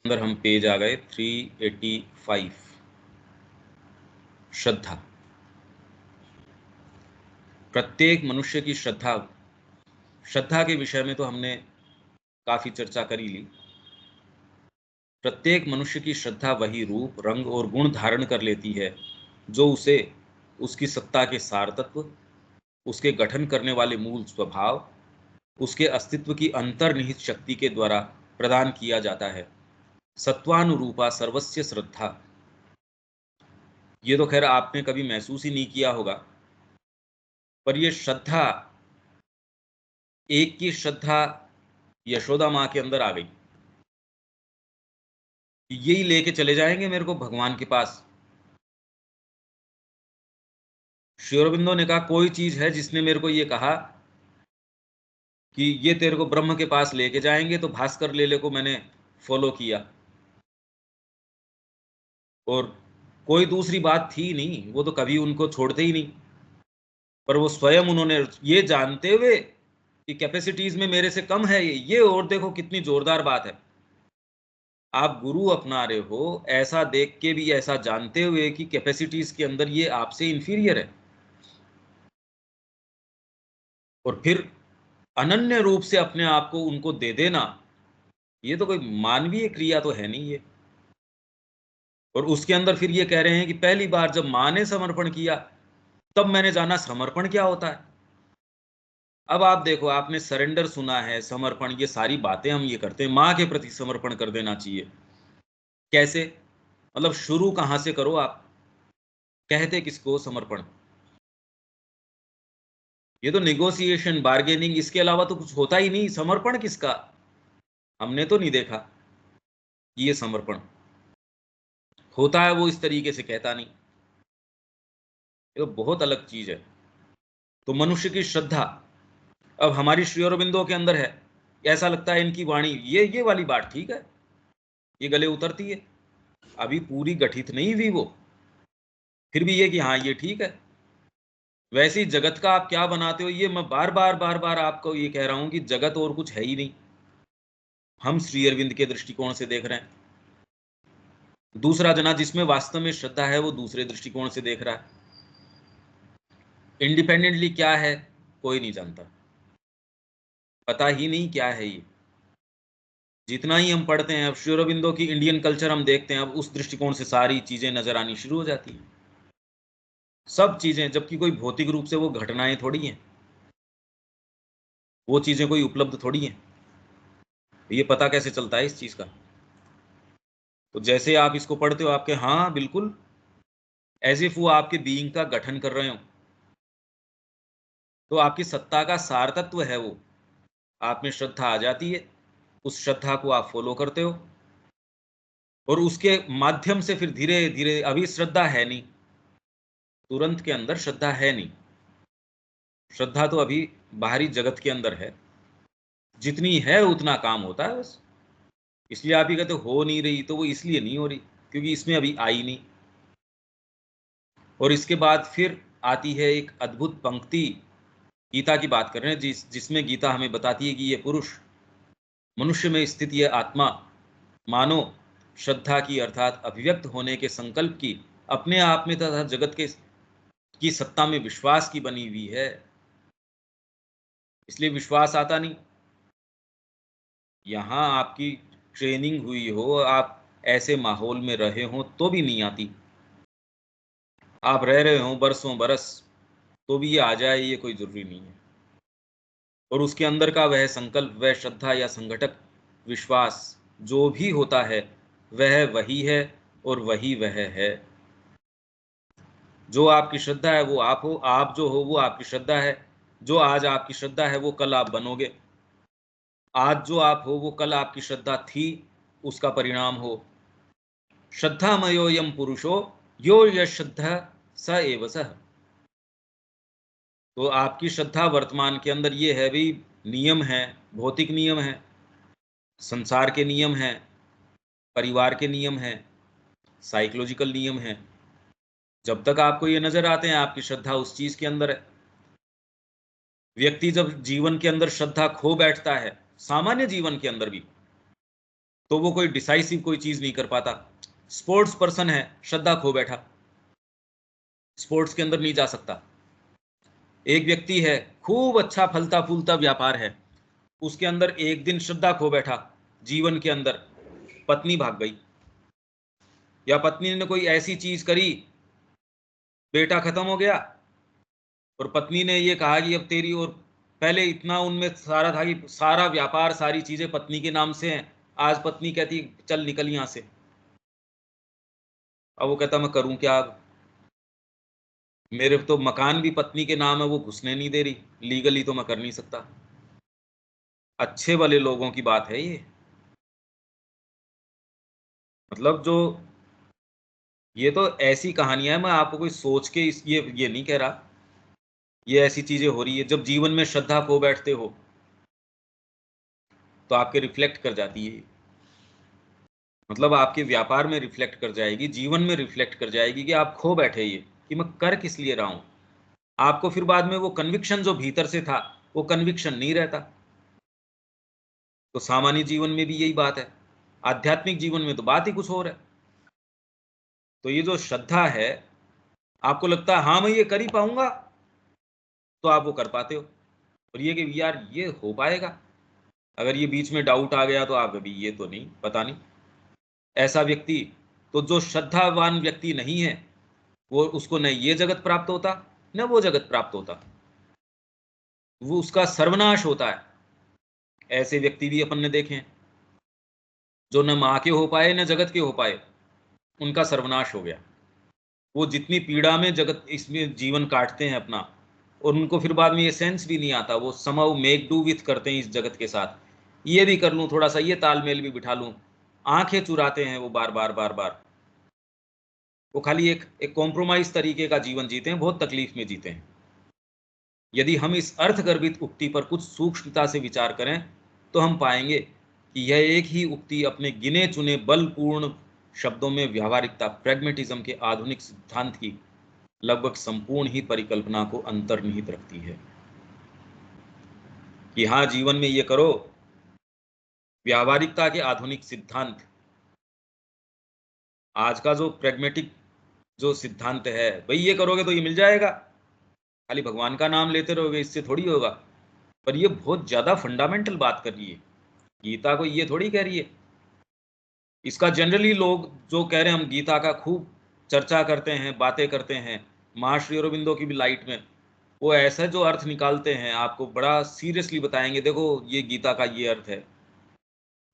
अंदर हम पेज आ गए 385। श्रद्धा। प्रत्येक मनुष्य की श्रद्धा। श्रद्धा के विषय में तो हमने काफी चर्चा कर ही ली। प्रत्येक मनुष्य की श्रद्धा वही रूप, रंग और गुण धारण कर लेती है जो उसे उसकी सत्ता के सार तत्व, उसके गठन करने वाले मूल स्वभाव, उसके अस्तित्व की अंतर्निहित शक्ति के द्वारा प्रदान किया जाता है। सत्वानुरूपा सर्वस्य श्रद्धा। ये तो खैर आपने कभी महसूस ही नहीं किया होगा, पर ये श्रद्धा, एक की श्रद्धा यशोदा माँ के अंदर आ गई। यही लेके चले जाएंगे मेरे को भगवान के पास। श्री अरबिंदो ने कहा कोई चीज है जिसने मेरे को ये कहा कि ये तेरे को ब्रह्म के पास लेके जाएंगे, तो भास्कर लेले को मैंने फॉलो किया। और कोई दूसरी बात थी नहीं, वो तो कभी उनको छोड़ते ही नहीं। पर वो स्वयं उन्होंने ये जानते हुए कि कैपेसिटीज में मेरे से कम है ये, और देखो कितनी जोरदार बात है। आप गुरु अपना रहे हो ऐसा देख के भी, ऐसा जानते हुए कि कैपेसिटीज के अंदर ये आपसे इंफीरियर है, और फिर अनन्य रूप से अपने आप को उनको दे देना, ये तो कोई मानवीय क्रिया तो है नहीं ये। और उसके अंदर फिर ये कह रहे हैं कि पहली बार जब माँ ने समर्पण किया तब मैंने जाना समर्पण क्या होता है। अब आप देखो, आपने सरेंडर सुना है, समर्पण, ये सारी बातें हम ये करते हैं। माँ के प्रति समर्पण कर देना चाहिए। कैसे? मतलब शुरू कहां से करो आप? कहते किसको समर्पण? ये तो निगोसिएशन, बार्गेनिंग, इसके अलावा तो कुछ होता ही नहीं। समर्पण किसका? हमने तो नहीं देखा कि ये समर्पण होता है। वो इस तरीके से कहता नहीं। ये तो बहुत अलग चीज है। तो मनुष्य की श्रद्धा अब हमारी श्री अरबिंदो के अंदर है। ऐसा लगता है इनकी वाणी, ये वाली बात ठीक है, ये गले उतरती है। अभी पूरी गठित नहीं हुई वो, फिर भी ये कि हाँ ये ठीक है। वैसे ही जगत का आप क्या बनाते हो, ये मैं बार बार आपको ये कह रहा हूं कि जगत और कुछ है ही नहीं। हम श्री अरविंद के दृष्टिकोण से देख रहे हैं। दूसरा जना जिसमें वास्तव में श्रद्धा है वो दूसरे दृष्टिकोण से देख रहा है। इंडिपेंडेंटली क्या है कोई नहीं जानता, पता ही नहीं क्या है ये। जितना ही हम पढ़ते हैं, अब श्री अरबिंदो की इंडियन कल्चर हम देखते हैं, अब उस दृष्टिकोण से सारी चीजें नजर आनी शुरू हो जाती हैं। सब चीजें, जबकि कोई भौतिक रूप से वो घटनाएं थोड़ी हैं, वो चीजें कोई उपलब्ध थोड़ी हैं। ये पता कैसे चलता है इस चीज का? तो जैसे आप इसको पढ़ते हो, आपके हाँ बिल्कुल एज इफ वो आपके बीइंग का गठन कर रहे हो। तो आपकी सत्ता का सार तत्व है वो। आप में श्रद्धा आ जाती है, उस श्रद्धा को आप फॉलो करते हो, और उसके माध्यम से फिर धीरे धीरे, अभी श्रद्धा है नहीं, तुरंत के अंदर श्रद्धा है नहीं। श्रद्धा तो अभी बाहरी जगत के अंदर है, जितनी है उतना काम होता है बस। इसलिए आप ये कहते हो नहीं रही, तो वो इसलिए नहीं हो रही क्योंकि इसमें अभी आई नहीं। और इसके बाद फिर आती है एक अद्भुत पंक्ति, गीता की बात कर रहे हैं, जिसमें गीता हमें बताती है कि ये पुरुष, मनुष्य में स्थित ये आत्मा, मानो श्रद्धा की अर्थात अभिव्यक्त होने के संकल्प की, अपने आप में तथा जगत के की सत्ता में विश्वास की बनी हुई है। इसलिए विश्वास आता नहीं। यहाँ आपकी ट्रेनिंग हुई हो, आप ऐसे माहौल में रहे हो तो भी नहीं आती। आप रह रहे हो बरसों बरस, तो भी ये आ जाए ये कोई जरूरी नहीं है। और उसके अंदर का वह संकल्प, वह श्रद्धा या संगठक विश्वास जो भी होता है, वह वही है और वही वह है। जो आपकी श्रद्धा है वो आप हो, आप जो हो वो आपकी श्रद्धा है। जो आज आपकी श्रद्धा है वो कल आप बनोगे। आज जो आप हो वो कल आपकी श्रद्धा थी, उसका परिणाम हो। श्रद्धामयोयम पुरुषो यो यश श्रद्धा स एव सः। तो आपकी श्रद्धा वर्तमान के अंदर ये है भी, नियम है, भौतिक नियम है, संसार के नियम हैं, परिवार के नियम हैं, साइकोलॉजिकल नियम हैं। जब तक आपको ये नजर आते हैं आपकी श्रद्धा उस चीज के अंदर है। व्यक्ति जब जीवन के अंदर श्रद्धा खो बैठता है, सामान्य जीवन के अंदर भी, तो वो कोई डिसाइसिव कोई चीज नहीं कर पाता। स्पोर्ट्स पर्सन है, श्रद्धा खो बैठा, स्पोर्ट्स के अंदर नहीं जा सकता। एक व्यक्ति है, खूब अच्छा फलता फूलता व्यापार है, उसके अंदर एक दिन श्रद्धा खो बैठा, जीवन के अंदर पत्नी भाग गई, या पत्नी ने कोई ऐसी चीज करी, बेटा खत्म हो गया, और पत्नी ने ये कहा कि अब तेरी, और पहले इतना उनमें सारा था कि सारा व्यापार सारी चीजें पत्नी के नाम से हैं, आज पत्नी कहती चल निकल यहां से। अब वो कहता मैं करूं क्या, अब मेरे तो मकान भी पत्नी के नाम है, वो घुसने नहीं दे रही, लीगली तो मैं कर नहीं सकता। अच्छे वाले लोगों की बात है ये, मतलब जो, ये तो ऐसी कहानियां है, मैं आपको कोई सोच के ये नहीं कह रहा, ये ऐसी चीजें हो रही है। जब जीवन में श्रद्धा खो बैठते हो तो आपके रिफ्लेक्ट कर जाती है, मतलब आपके व्यापार में रिफ्लेक्ट कर जाएगी, जीवन में रिफ्लेक्ट कर जाएगी कि आप खो बैठे ये, कि मैं कर किस लिए रहा हूं। आपको फिर बाद में वो कन्विक्शन जो भीतर से था, वो कन्विक्शन नहीं रहता। तो सामान्य जीवन में भी यही बात है, आध्यात्मिक जीवन में तो बात ही कुछ और है। तो ये जो श्रद्धा है, आपको लगता है हाँ मैं ये कर ही पाऊंगा, तो आप वो कर पाते हो। और ये कि यार ये हो पाएगा, अगर ये बीच में डाउट आ गया तो आप अभी ये तो नहीं, पता नहीं। ऐसा व्यक्ति, तो जो श्रद्धावान व्यक्ति नहीं है, वो उसको न ये जगत प्राप्त होता न वो जगत प्राप्त होता, वो उसका सर्वनाश होता है। ऐसे व्यक्ति भी अपन ने देखे हैं, जो न माँ के हो पाए न जगत के हो पाए, उनका सर्वनाश हो गया। वो जितनी पीड़ा में जगत इसमें जीवन काटते हैं अपना, और उनको फिर बाद में ये सेंस भी नहीं आता, वो समहाउ मेक डू विथ करते हैं इस जगत के साथ, ये भी कर लूं, थोड़ा सा ये तालमेल भी बिठा लूं, आंखें चुराते हैं वो बार बार बार बार। वो खाली एक कॉम्प्रोमाइज तरीके का जीवन जीते हैं, बहुत तकलीफ में जीते हैं। यदि हम इस अर्थगर्भित उक्ति पर कुछ सूक्ष्मता से विचार करें तो हम पाएंगे कि यह एक ही उक्ति अपने गिने चुने बलपूर्ण शब्दों में व्यावहारिकता, प्रैग्मेटिज्म के आधुनिक सिद्धांत की लगभग संपूर्ण ही परिकल्पना को अंतर्निहित रखती है। कि हाँ, जीवन में ये करो, व्यावहारिकता के आधुनिक सिद्धांत, आज का जो प्रैग्मेटिक जो सिद्धांत है, भाई ये करोगे तो ये मिल जाएगा, खाली भगवान का नाम लेते रहोगे इससे थोड़ी होगा। पर ये बहुत ज्यादा फंडामेंटल बात कर रही है, गीता को ये थोड़ी कह रही है। इसका जनरली लोग जो कह रहे हैं, हम गीता का खूब चर्चा करते हैं, बातें करते हैं, महाश्री अरविंदो की भी लाइट में, वो ऐसा जो अर्थ निकालते हैं, आपको बड़ा सीरियसली बताएंगे, देखो ये गीता का ये अर्थ है,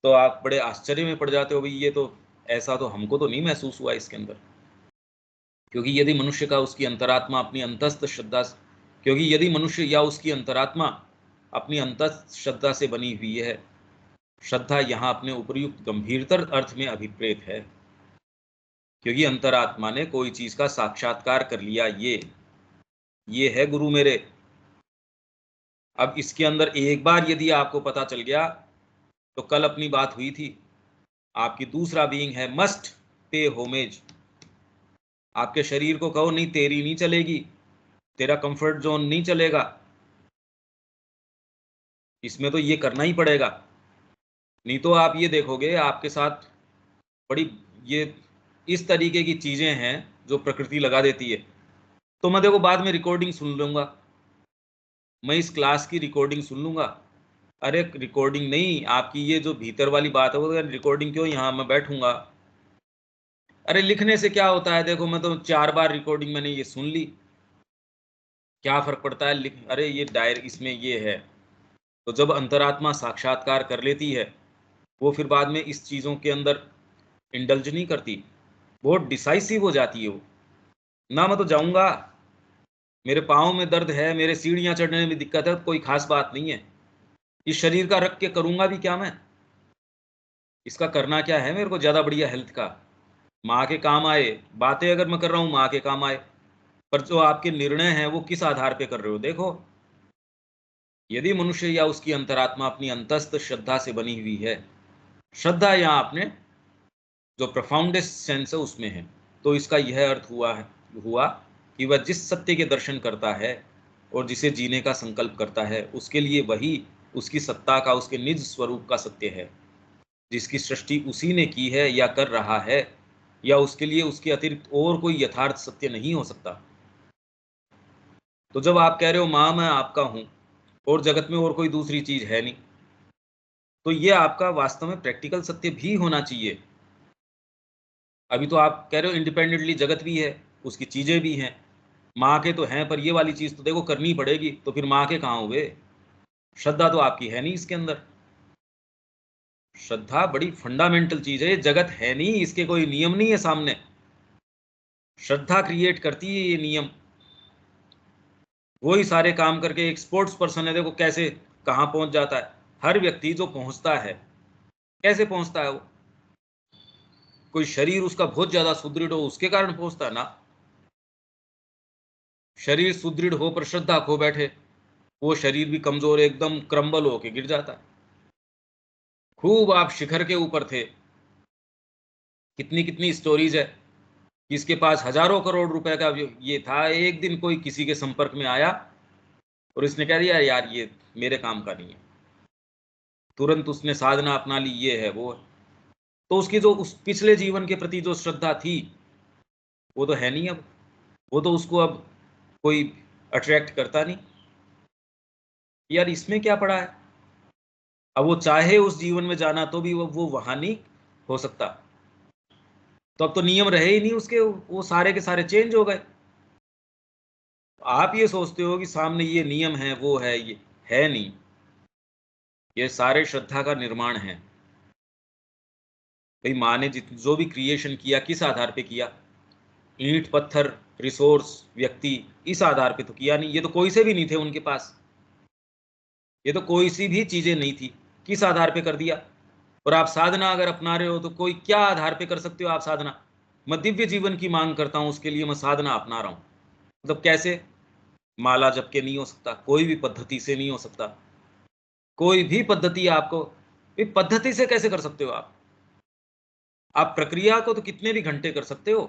तो आप बड़े आश्चर्य में पड़ जाते हो, भाई ये तो ऐसा तो हमको तो नहीं महसूस हुआ इसके अंदर। क्योंकि यदि मनुष्य का उसकी अंतरात्मा अपनी अंतस्थ श्रद्धा, क्योंकि यदि मनुष्य या उसकी अंतरात्मा अपनी अंतस्थ श्रद्धा से बनी हुई है, श्रद्धा यहाँ अपने उपयुक्त गंभीरतर अर्थ में अभिप्रेत है, क्योंकि अंतरात्मा ने कोई चीज का साक्षात्कार कर लिया, ये है गुरु मेरे। अब इसके अंदर एक बार यदि आपको पता चल गया, तो कल अपनी बात हुई थी, आपकी दूसरा बीइंग है मस्ट पे होमेज। आपके शरीर को कहो नहीं तेरी नहीं चलेगी, तेरा कंफर्ट जोन नहीं चलेगा, इसमें तो ये करना ही पड़ेगा। नहीं तो आप ये देखोगे आपके साथ बड़ी ये इस तरीके की चीजें हैं जो प्रकृति लगा देती है। तो मैं देखो बाद में रिकॉर्डिंग सुन लूंगा, मैं इस क्लास की रिकॉर्डिंग सुन लूंगा। अरे रिकॉर्डिंग नहीं, आपकी ये जो भीतर वाली बात है, वो रिकॉर्डिंग क्यों, यहाँ मैं बैठूंगा। अरे लिखने से क्या होता है, देखो मैं तो 4 बार रिकॉर्डिंग मैंने ये सुन ली, क्या फर्क पड़ता है लिख, अरे ये डायर इसमें ये है। तो जब अंतरात्मा साक्षात्कार कर लेती है, वो फिर बाद में इस चीजों के अंदर इंडल्ज नहीं करती, बहुत डिसाइसिव हो जाती है वो। ना मैं तो जाऊंगा, मेरे पाँव में दर्द है, मेरे सीढ़ियां चढ़ने में दिक्कत है, तो कोई खास बात नहीं है, इस शरीर का रख के करूंगा भी क्या मैं, इसका करना क्या है मेरे को ज्यादा बढ़िया हेल्थ का, माँ के काम आए, बातें अगर मैं कर रहा हूँ माँ के काम आए। पर जो आपके निर्णय हैं वो किस आधार पे कर रहे हो, देखो यदि मनुष्य या उसकी अंतरात्मा अपनी अंतस्थ श्रद्धा से बनी हुई है, श्रद्धा यहाँ आपने जो प्रोफाउंडेस्ट सेंस है उसमें है, तो इसका यह अर्थ हुआ कि वह जिस सत्य के दर्शन करता है और जिसे जीने का संकल्प करता है, उसके लिए वही उसकी सत्ता का, उसके निज स्वरूप का सत्य है। जिसकी सृष्टि उसी ने की है या कर रहा है, या उसके लिए उसके अतिरिक्त और कोई यथार्थ सत्य नहीं हो सकता। तो जब आप कह रहे हो माँ मैं आपका हूं और जगत में और कोई दूसरी चीज है नहीं, तो ये आपका वास्तव में प्रैक्टिकल सत्य भी होना चाहिए। अभी तो आप कह रहे हो इंडिपेंडेंटली जगत भी है, उसकी चीजें भी हैं, माँ के तो हैं, पर ये वाली चीज तो देखो करनी पड़ेगी, तो फिर माँ के कहाँ हुए? श्रद्धा तो आपकी है नहीं इसके अंदर। श्रद्धा बड़ी फंडामेंटल चीज है, ये जगत है नहीं, इसके कोई नियम नहीं है सामने। श्रद्धा क्रिएट करती है ये नियम। वही सारे काम करके एक स्पोर्ट्स पर्सन है, देखो कैसे कहाँ पहुंच जाता है। हर व्यक्ति जो पहुंचता है, कैसे पहुंचता है वो? कोई शरीर उसका बहुत ज्यादा सुदृढ़ हो उसके कारण पहुंचता है ना। शरीर सुदृढ़ हो पर श्रद्धा खो बैठे, वो शरीर भी कमजोर एकदम क्रम्बल होके गिर जाता है। खूब आप शिखर के ऊपर थे, कितनी कितनी स्टोरीज है कि इसके पास हजारों करोड़ रुपए का ये था, एक दिन कोई किसी के संपर्क में आया और इसने कह दिया यार ये मेरे काम का नहीं है, तुरंत उसने साधना अपना ली, ये है वो है। तो उसकी जो उस पिछले जीवन के प्रति जो श्रद्धा थी वो तो है नहीं अब, वो तो उसको अब कोई अट्रैक्ट करता नहीं। यार इसमें क्या पड़ा है? अब वो चाहे उस जीवन में जाना तो भी वो वहां नहीं हो सकता। तो अब तो नियम रहे ही नहीं उसके, वो सारे के सारे चेंज हो गए। आप ये सोचते हो कि सामने ये नियम है वो है, ये है नहीं, ये सारे श्रद्धा का निर्माण है। भाई माँ ने जो भी क्रिएशन किया किस आधार पे किया? ईंट पत्थर रिसोर्स व्यक्ति, इस आधार पे तो किया नहीं। ये तो कोई से भी नहीं थे उनके पास, ये तो कोई सी भी चीजें नहीं थी, किस आधार पे कर दिया? और आप साधना अगर अपना रहे हो तो कोई क्या आधार पे कर सकते हो आप साधना? मैं दिव्य जीवन की मांग करता हूं, उसके लिए मैं साधना अपना रहा हूं। मतलब कैसे? माला जप के नहीं हो सकता, कोई भी पद्धति से नहीं हो सकता, कोई भी पद्धति आपको, ये पद्धति से कैसे कर सकते हो आप प्रक्रिया को तो कितने भी घंटे कर सकते हो,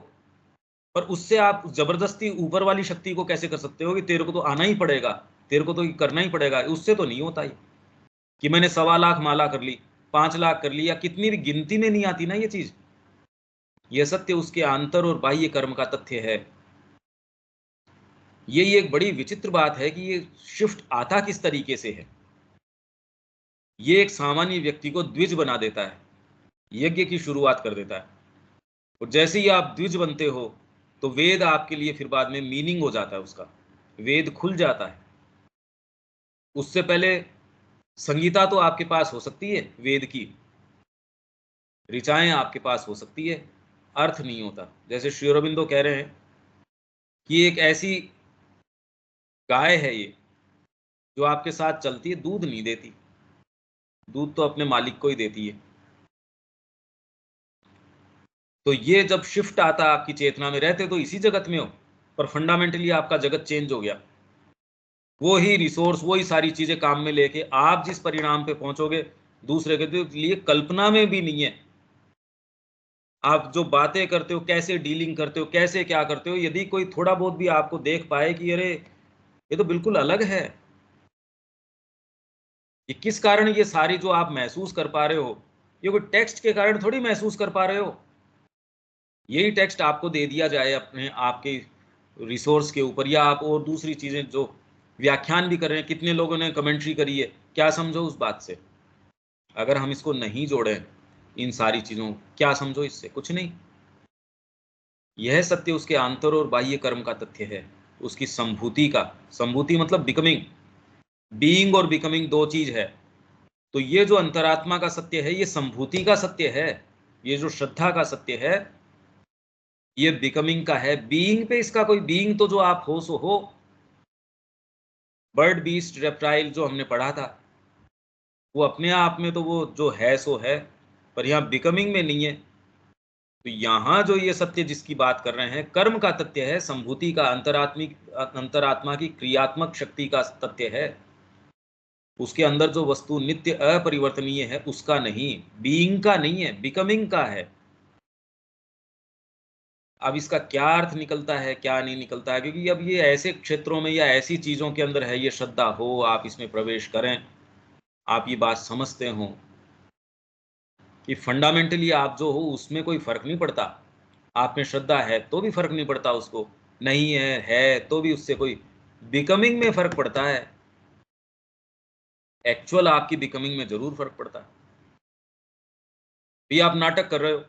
पर उससे आप जबरदस्ती ऊपर वाली शक्ति को कैसे कर सकते हो कि तेरे को तो आना ही पड़ेगा, तेरे को तो ये करना ही पड़ेगा? उससे तो नहीं होता ये कि मैंने 1.25 लाख माला कर ली, 5 लाख कर ली, या कितनी भी गिनती में नहीं आती ना ये चीज। ये सत्य उसके आंतर और बाह्य कर्म का तथ्य है। यही एक बड़ी विचित्र बात है कि ये शिफ्ट आता किस तरीके से है। ये एक सामान्य व्यक्ति को द्विज बना देता है, यज्ञ की शुरुआत कर देता है। और जैसे ही आप द्विज बनते हो तो वेद आपके लिए फिर बाद में मीनिंग हो जाता है, उसका वेद खुल जाता है। उससे पहले संगीता तो आपके पास हो सकती है, वेद की ऋचाएं आपके पास हो सकती है, अर्थ नहीं होता। जैसे श्री अरबिंदो कह रहे हैं कि एक ऐसी गाय है ये जो आपके साथ चलती है, दूध नहीं देती, दूध तो अपने मालिक को ही देती है। तो ये जब शिफ्ट आता आपकी चेतना में, रहते तो इसी जगत में हो पर फंडामेंटली आपका जगत चेंज हो गया। वो ही रिसोर्स, वही सारी चीजें काम में लेके आप जिस परिणाम पे पहुंचोगे, दूसरे के लिए कल्पना में भी नहीं है। आप जो बातें करते हो, कैसे डीलिंग करते हो, कैसे क्या करते हो, यदि कोई थोड़ा बहुत भी आपको देख पाए कि अरे ये तो बिल्कुल अलग है, ये किस कारण ये सारी जो आप महसूस कर पा रहे हो, ये कोई टेक्स्ट के कारण थोड़ी महसूस कर पा रहे हो। यही टेक्स्ट आपको दे दिया जाए अपने आपके रिसोर्स के ऊपर, या आप और दूसरी चीजें जो व्याख्यान भी कर रहे हैं, कितने लोगों ने कमेंट्री करी है, क्या समझो उस बात से? अगर हम इसको नहीं जोड़ें, इन सारी चीजों, क्या समझो इससे? कुछ नहीं। यह सत्य उसके आंतर और बाह्य कर्म का तथ्य है, उसकी संभूति का। संभूति मतलब बिकमिंग, बीइंग और बिकमिंग दो चीज है। तो ये जो अंतरात्मा का सत्य है, ये संभूति का सत्य है। ये जो श्रद्धा का सत्य है, ये बिकमिंग का है। बीइंग पे इसका कोई, बीइंग तो जो आप हो सो हो, बर्ड बीस्ट रेप्टाइल जो हमने पढ़ा था, वो अपने आप में तो वो जो है सो है, पर यहाँ बिकमिंग में नहीं है। तो यहाँ जो ये सत्य जिसकी बात कर रहे हैं, कर्म का तथ्य है, संभूति का, अंतरात्मिक, अंतरात्मा की क्रियात्मक शक्ति का तथ्य है। उसके अंदर जो वस्तु नित्य अपरिवर्तनीय है उसका नहीं, बीइंग का नहीं है, बिकमिंग का है। अब इसका क्या अर्थ निकलता है क्या नहीं निकलता है, क्योंकि अब ये ऐसे क्षेत्रों में या ऐसी चीजों के अंदर है, ये श्रद्धा हो, आप इसमें प्रवेश करें, आप ये बात समझते हो, कि फंडामेंटली आप जो हो उसमें कोई फर्क नहीं पड़ता। आप में श्रद्धा है तो भी फर्क नहीं पड़ता, उसको नहीं है तो भी उससे कोई बिकमिंग में फर्क पड़ता है। एक्चुअल आपकी बिकमिंग में जरूर फर्क पड़ता है। भी आप नाटक कर रहे हो,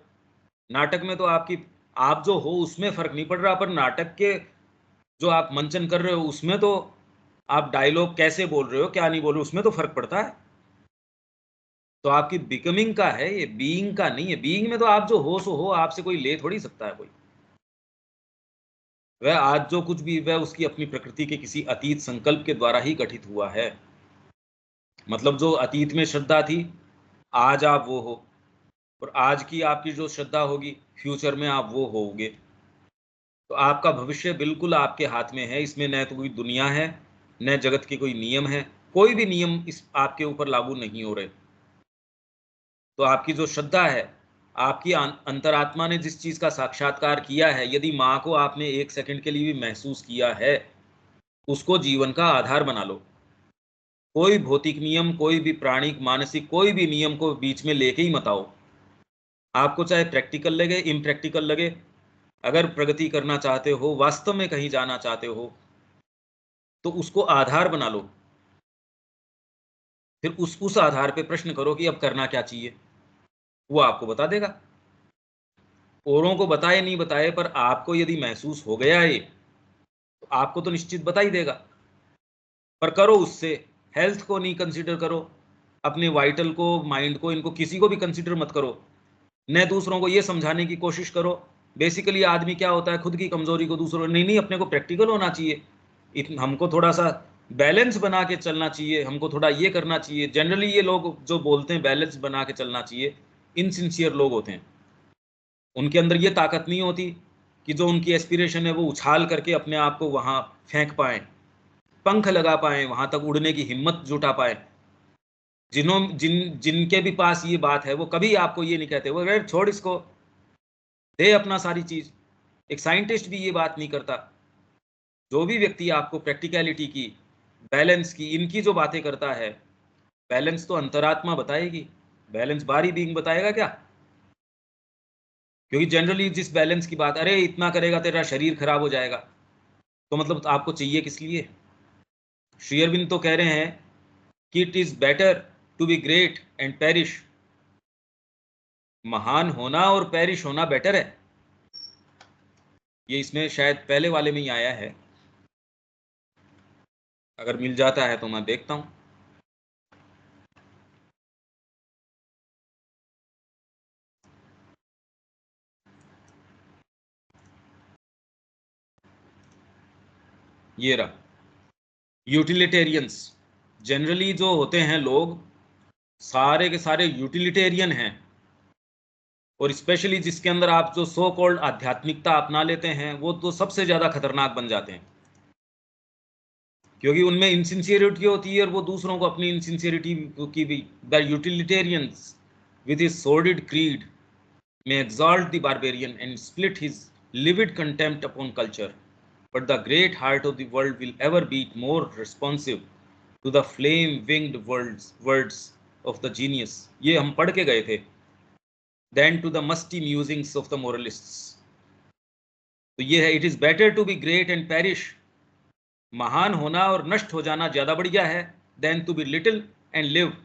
नाटक में तो आप जो हो उसमें फर्क नहीं पड़ रहा, पर नाटक के जो आप मंचन कर रहे हो उसमें तो आप डायलॉग कैसे बोल रहे हो, क्या नहीं बोल रहे हो, उसमें तो फर्क पड़ता है। तो आपकी बिकमिंग का है, ये बीइंग का नहीं है। बीइंग में तो आप जो हो सो हो, आपसे कोई ले थोड़ी सकता है कोई। वह आज जो कुछ भी, वह उसकी अपनी प्रकृति के किसी अतीत संकल्प के द्वारा ही गठित हुआ है। मतलब जो अतीत में श्रद्धा थी, आज आप वो हो, और आज की आपकी जो श्रद्धा होगी, फ्यूचर में आप वो होगे। तो आपका भविष्य बिल्कुल आपके हाथ में है। इसमें न तो कोई दुनिया है, न जगत के कोई नियम है। कोई भी नियम इस आपके ऊपर लागू नहीं हो रहे। तो आपकी जो श्रद्धा है, आपकी अंतरात्मा ने जिस चीज का साक्षात्कार किया है, यदि माँ को आपने एक सेकंड के लिए भी महसूस किया है, उसको जीवन का आधार बना लो। कोई भौतिक नियम, कोई भी प्राणिक मानसिक कोई भी नियम को बीच में लेके ही मत आओ। आपको चाहे प्रैक्टिकल लगे, इम्प्रैक्टिकल लगे, अगर प्रगति करना चाहते हो, वास्तव में कहीं जाना चाहते हो, तो उसको आधार बना लो। फिर उस आधार पे प्रश्न करो कि अब करना क्या चाहिए, वो आपको बता देगा। औरों को बताए नहीं बताए, पर आपको यदि महसूस हो गया है तो आपको तो निश्चित बता ही देगा। पर करो उससे, हेल्थ को नहीं कंसीडर करो, अपने वाइटल को, माइंड को, इनको किसी को भी कंसीडर मत करो। न दूसरों को ये समझाने की कोशिश करो। बेसिकली आदमी क्या होता है, खुद की कमजोरी को दूसरों, नहीं नहीं, अपने को प्रैक्टिकल होना चाहिए। हमको थोड़ा सा बैलेंस बना के चलना चाहिए, हमको थोड़ा ये करना चाहिए। जनरली ये लोग जो बोलते हैं बैलेंस बना के चलना चाहिए, इनसिंसियर लोग होते हैं। उनके अंदर ये ताकत नहीं होती कि जो उनकी एस्पिरेशन है वो उछाल करके अपने आप को वहां फेंक पाए, पंख लगा पाए, वहां तक उड़ने की हिम्मत जुटा पाए। जिनके भी पास ये बात है, वो कभी आपको ये नहीं कहते वो अरे छोड़ इसको, दे अपना सारी चीज। एक साइंटिस्ट भी ये बात नहीं करता। जो भी व्यक्ति आपको प्रैक्टिकलिटी की, बैलेंस की, इनकी जो बातें करता है, बैलेंस तो अंतरात्मा बताएगी, बैलेंस बाहरी बीइंग बताएगा क्या? क्योंकि जनरली जिस बैलेंस की बात, अरे इतना करेगा तेरा शरीर खराब हो जाएगा, तो मतलब आपको चाहिए किस लिए? श्री अरविंद तो कह रहे हैं कि it is better to be great and perish. महान होना और पेरिश होना बेटर है। ये इसमें शायद पहले वाले में ही आया है, अगर मिल जाता है तो मैं देखता हूं। ये रहा। यूटिलिटेरियंस, जनरली जो होते हैं लोग, सारे के सारे यूटिलिटेरियन हैं। और स्पेशली जिसके अंदर आप जो सो कॉल्ड आध्यात्मिकता अपना लेते हैं, वो तो सबसे ज्यादा खतरनाक बन जाते हैं। क्योंकि उनमें इनसिंसियरिटी होती है, और वो दूसरों को अपनी इनसिंसियरिटी की भी। The utilitarians with his sordid creed may exalt the barbarian and split his livid contempt upon culture, but the great heart of the world will ever beat more responsive to the flame-winged words of the genius, ये हम पढ़ के गए थे, than to the musty musings of the moralists। तो ये है, it is better to be great and perish, महान होना और नष्ट हो जाना ज्यादा बढ़िया है, than to be little and live।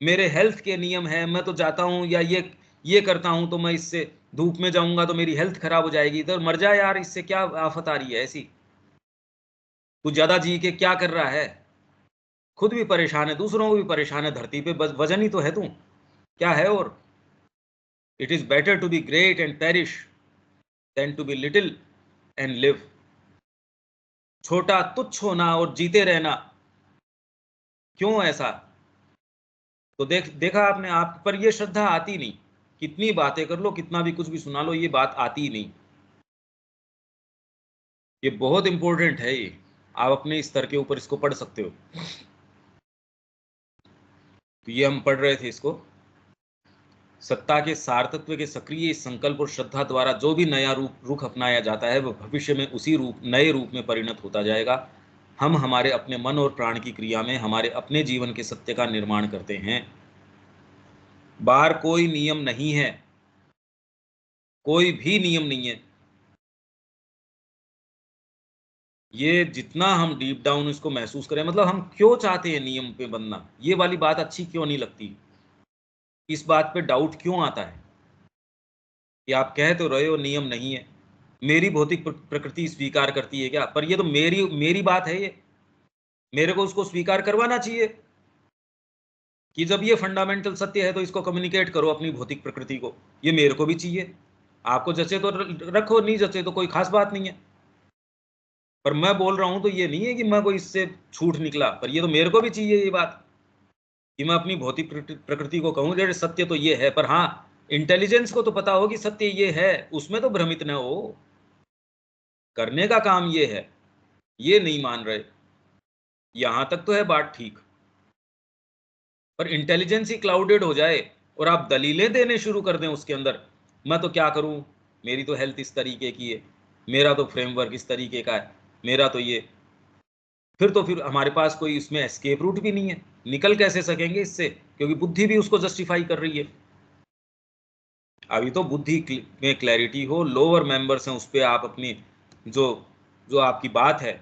मेरे हेल्थ के नियम है, मैं तो जाता हूँ या ये करता हूँ तो मैं इससे धूप में जाऊंगा तो मेरी हेल्थ खराब हो जाएगी, तो मर जा यार, इससे क्या आफत आ रही है ऐसी? तू ज्यादा जी के क्या कर रहा है? खुद भी परेशान है, दूसरों को भी परेशान है, धरती पे वजन ही तो है तू, क्या है? और it is better to be great and perish than to be little and live. छोटा तुच्छ होना और जीते रहना, क्यों ऐसा? तो देखा आपने, आप पर ये श्रद्धा आती नहीं। कितनी बातें कर लो, कितना भी कुछ भी सुना लो, ये बात आती ही नहीं। ये बहुत इंपॉर्टेंट है। ये आप अपने स्तर के ऊपर इसको पढ़ सकते हो। तो ये हम पढ़ रहे थे इसको, सत्ता के सारतत्व के सक्रिय संकल्प और श्रद्धा द्वारा जो भी नया रुख अपनाया जाता है, वह भविष्य में उसी नए रूप में परिणत होता जाएगा। हम हमारे अपने मन और प्राण की क्रिया में हमारे अपने जीवन के सत्य का निर्माण करते हैं। बाहर कोई नियम नहीं है, कोई भी नियम नहीं है। ये जितना हम डीप डाउन इसको महसूस करें, मतलब हम क्यों चाहते हैं नियम पे बनना, ये वाली बात अच्छी क्यों नहीं लगती, इस बात पे डाउट क्यों आता है कि आप कह तो रहे हो नियम नहीं है, मेरी भौतिक प्रकृति स्वीकार करती है क्या, पर ये तो मेरी मेरी बात है, ये मेरे को उसको स्वीकार करवाना चाहिए कि जब ये फंडामेंटल सत्य है तो इसको कम्युनिकेट करो अपनी भौतिक प्रकृति को, ये मेरे को भी चाहिए। आपको जचे तो रखो, नहीं जचे तो कोई खास बात नहीं है। पर मैं बोल रहा हूं तो ये नहीं है कि मैं कोई इससे छूट निकला, पर ये तो मेरे को भी चाहिए ये बात कि मैं अपनी भौतिक प्रकृति को कहूं जैसे सत्य तो ये है। पर हाँ, इंटेलिजेंस को तो पता हो कि सत्य ये है, उसमें तो भ्रमित न हो। करने का काम ये है, ये नहीं मान रहे। यहां तक तो है बात ठीक, पर इंटेलिजेंस ही क्लाउडेड हो जाए और आप दलीलें देने शुरू कर दें उसके अंदर, मैं तो क्या करूं, मेरी तो हेल्थ इस तरीके की है, मेरा तो फ्रेमवर्क इस तरीके का है, मेरा तो ये, फिर हमारे पास कोई इसमें एस्केप रूट भी नहीं है। निकल कैसे सकेंगे इससे, क्योंकि बुद्धि भी उसको जस्टिफाई कर रही है। अभी तो बुद्धि में क्लैरिटी हो, लोअर मेंबर्स हैं उस पर आप अपनी जो जो आपकी बात है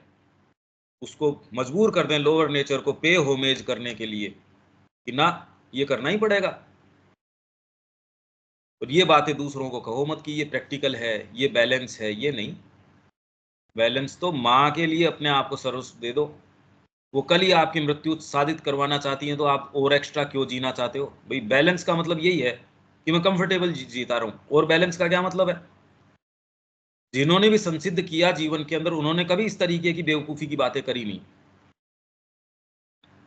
उसको मजबूर कर दें लोअर नेचर को पे होमेज करने के लिए कि ना, ये करना ही पड़ेगा। और ये बातें दूसरों को कहो मत कि ये प्रैक्टिकल है, ये बैलेंस है, ये नहीं। बैलेंस तो माँ के लिए अपने आप को सर्वस्व दे दो। वो कल ही आपकी मृत्यु साधित करवाना चाहती हैं तो आप और एक्स्ट्रा क्यों जीना चाहते हो भाई। बैलेंस का मतलब यही है कि मैं कंफर्टेबल जीता रहा हूँ, और बैलेंस का क्या मतलब है। जिन्होंने भी संसिद्ध किया जीवन के अंदर, उन्होंने कभी इस तरीके की बेवकूफ़ी की बातें करी नहीं।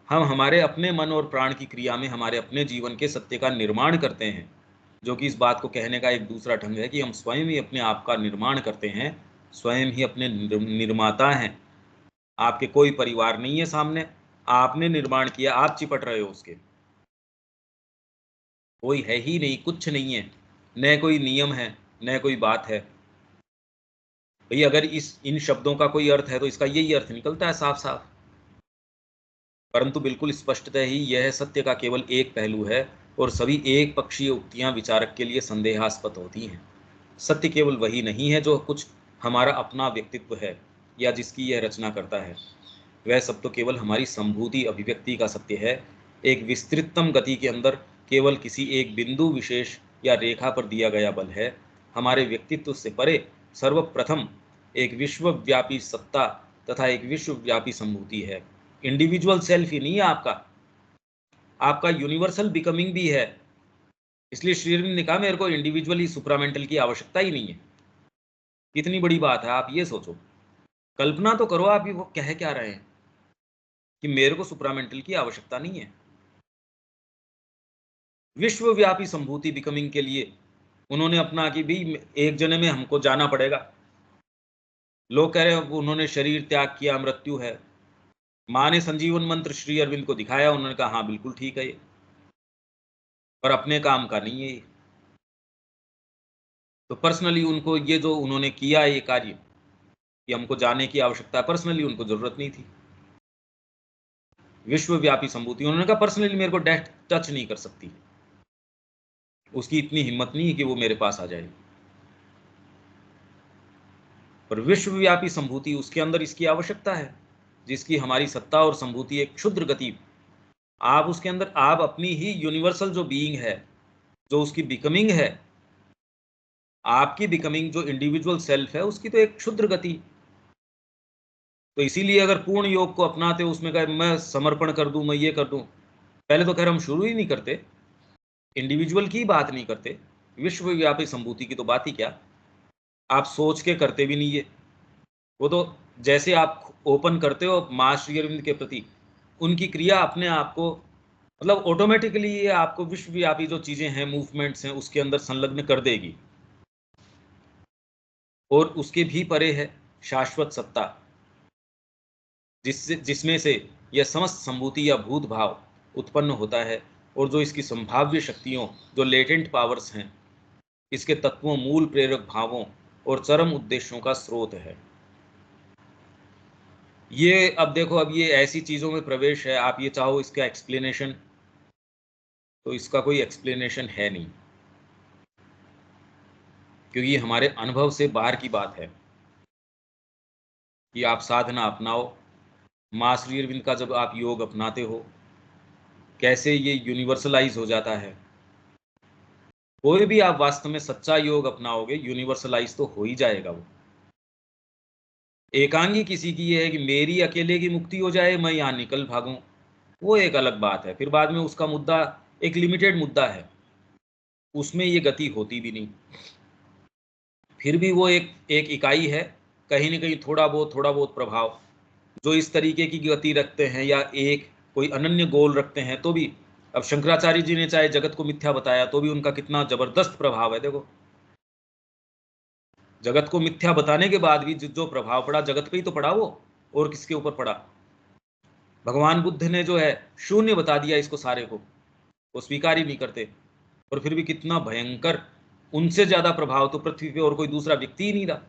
हम हमारे अपने मन और प्राण की क्रिया में हमारे अपने जीवन के सत्य का निर्माण करते हैं, जो कि इस बात को कहने का एक दूसरा ढंग है कि हम स्वयं ही अपने आप का निर्माण करते हैं, स्वयं ही अपने निर्माता हैं। आपके कोई परिवार नहीं है सामने, आपने निर्माण किया, आप चिपट रहे हो उसके। कोई है ही नहीं, कुछ नहीं है, न कोई नियम है, न कोई बात है। भाई अगर इस इन शब्दों का कोई अर्थ है तो इसका यही अर्थ निकलता है साफ साफ। परंतु बिल्कुल स्पष्टतः ही यह सत्य का केवल एक पहलू है, और सभी एक पक्षीय उक्तियां विचारक के लिए संदेहास्पद होती हैं। सत्य केवल वही नहीं है जो कुछ हमारा अपना व्यक्तित्व है या जिसकी यह रचना करता है, वह सब तो केवल हमारी संभूति अभिव्यक्ति का सत्य है। एक विस्तृततम गति के अंदर केवल किसी एक बिंदु विशेष या रेखा पर दिया गया बल है। हमारे व्यक्तित्व से परे सर्वप्रथम एक विश्वव्यापी सत्ता तथा एक विश्वव्यापी संभूति है। इंडिविजुअल सेल्फ ही नहीं है आपका, आपका यूनिवर्सल बिकमिंग भी है। इसलिए श्री अरविंद ने कहा मेरे को इंडिविजुअली सुप्रामेंटल की आवश्यकता ही नहीं है। कितनी बड़ी बात है, आप ये सोचो, कल्पना तो करो आप, ये वो कह क्या रहे हैं कि मेरे को सुप्रामेंटल की आवश्यकता नहीं है। विश्वव्यापी संभूति बिकमिंग के लिए उन्होंने अपना कि भी एक जने में हमको जाना पड़ेगा। लोग कह रहे हैं उन्होंने शरीर त्याग किया, मृत्यु है। माँ ने संजीवन मंत्र श्री अरविंद को दिखाया, उन्होंने कहा हाँ बिल्कुल ठीक है ये, पर अपने काम का नहीं है ये। तो पर्सनली उनको ये जो उन्होंने किया ये कार्य, कि हमको जाने की आवश्यकता है, पर्सनली उनको जरूरत नहीं थी। विश्वव्यापी संभूति, उन्होंने कहा पर्सनली मेरे को डेथ टच नहीं कर सकती, उसकी इतनी हिम्मत नहीं है कि वो मेरे पास आ जाए। पर विश्वव्यापी संभूति, उसके अंदर इसकी आवश्यकता है, जिसकी हमारी सत्ता और संभूति एक क्षुद्र गति। आप उसके अंदर, आप अपनी ही यूनिवर्सल जो बीइंग है, जो उसकी बिकमिंग है, आपकी बिकमिंग जो इंडिविजुअल सेल्फ है, उसकी तो एक क्षुद्र गति। तो इसीलिए अगर पूर्ण योग को अपनाते हो, उसमें कहे मैं समर्पण कर दूं, मैं ये कर दूं, पहले तो खैर हम शुरू ही नहीं करते, इंडिविजुअल की बात नहीं करते, विश्वव्यापी संभूति की तो बात ही क्या। आप सोच के करते भी नहीं है, वो तो जैसे आप ओपन करते हो माँ श्री अरविंद के प्रति, उनकी क्रिया अपने आप को, मतलब ऑटोमेटिकली ये आपको विश्वव्यापी जो चीजें हैं, मूवमेंट्स हैं, उसके अंदर संलग्न कर देगी। और उसके भी परे है शाश्वत सत्ता, जिसमें से यह समस्त संभूति या भूत भाव उत्पन्न होता है, और जो इसकी संभाव्य शक्तियों, जो लेटेंट पावर्स हैं, इसके तत्वों, मूल प्रेरक भावों और चरम उद्देश्यों का स्रोत है। ये अब देखो, अब ये ऐसी चीजों में प्रवेश है, आप ये चाहो इसका एक्सप्लेनेशन तो इसका कोई एक्सप्लेनेशन है नहीं, क्योंकि ये हमारे अनुभव से बाहर की बात है कि आप साधना अपनाओ। मां श्री अरविंद का जब आप योग अपनाते हो, कैसे ये यूनिवर्सलाइज हो जाता है। कोई भी आप वास्तव में सच्चा योग अपनाओगे, यूनिवर्सलाइज तो हो ही जाएगा वो। एकांगी किसी की ये है कि मेरी अकेले की मुक्ति हो जाए, मैं यहाँ निकल भागूं, वो एक अलग बात है। फिर बाद में उसका मुद्दा एक लिमिटेड मुद्दा है, उसमें ये गति होती भी नहीं। फिर भी वो एक एक इकाई है, कहीं ना कहीं थोड़ा बहुत प्रभाव जो इस तरीके की गति रखते हैं या एक कोई अनन्य गोल रखते हैं, तो भी अब शंकराचार्य जी ने चाहे जगत को मिथ्या बताया तो भी उनका कितना जबरदस्त प्रभाव है। देखो, जगत को मिथ्या बताने के बाद भी जो प्रभाव पड़ा जगत पे ही तो पड़ा वो, और किसके ऊपर पड़ा। भगवान बुद्ध ने जो है शून्य बता दिया इसको सारे को, वो स्वीकार ही नहीं करते, और फिर भी कितना भयंकर, उनसे ज्यादा प्रभाव तो पृथ्वी पे और कोई दूसरा व्यक्ति ही नहीं रहा।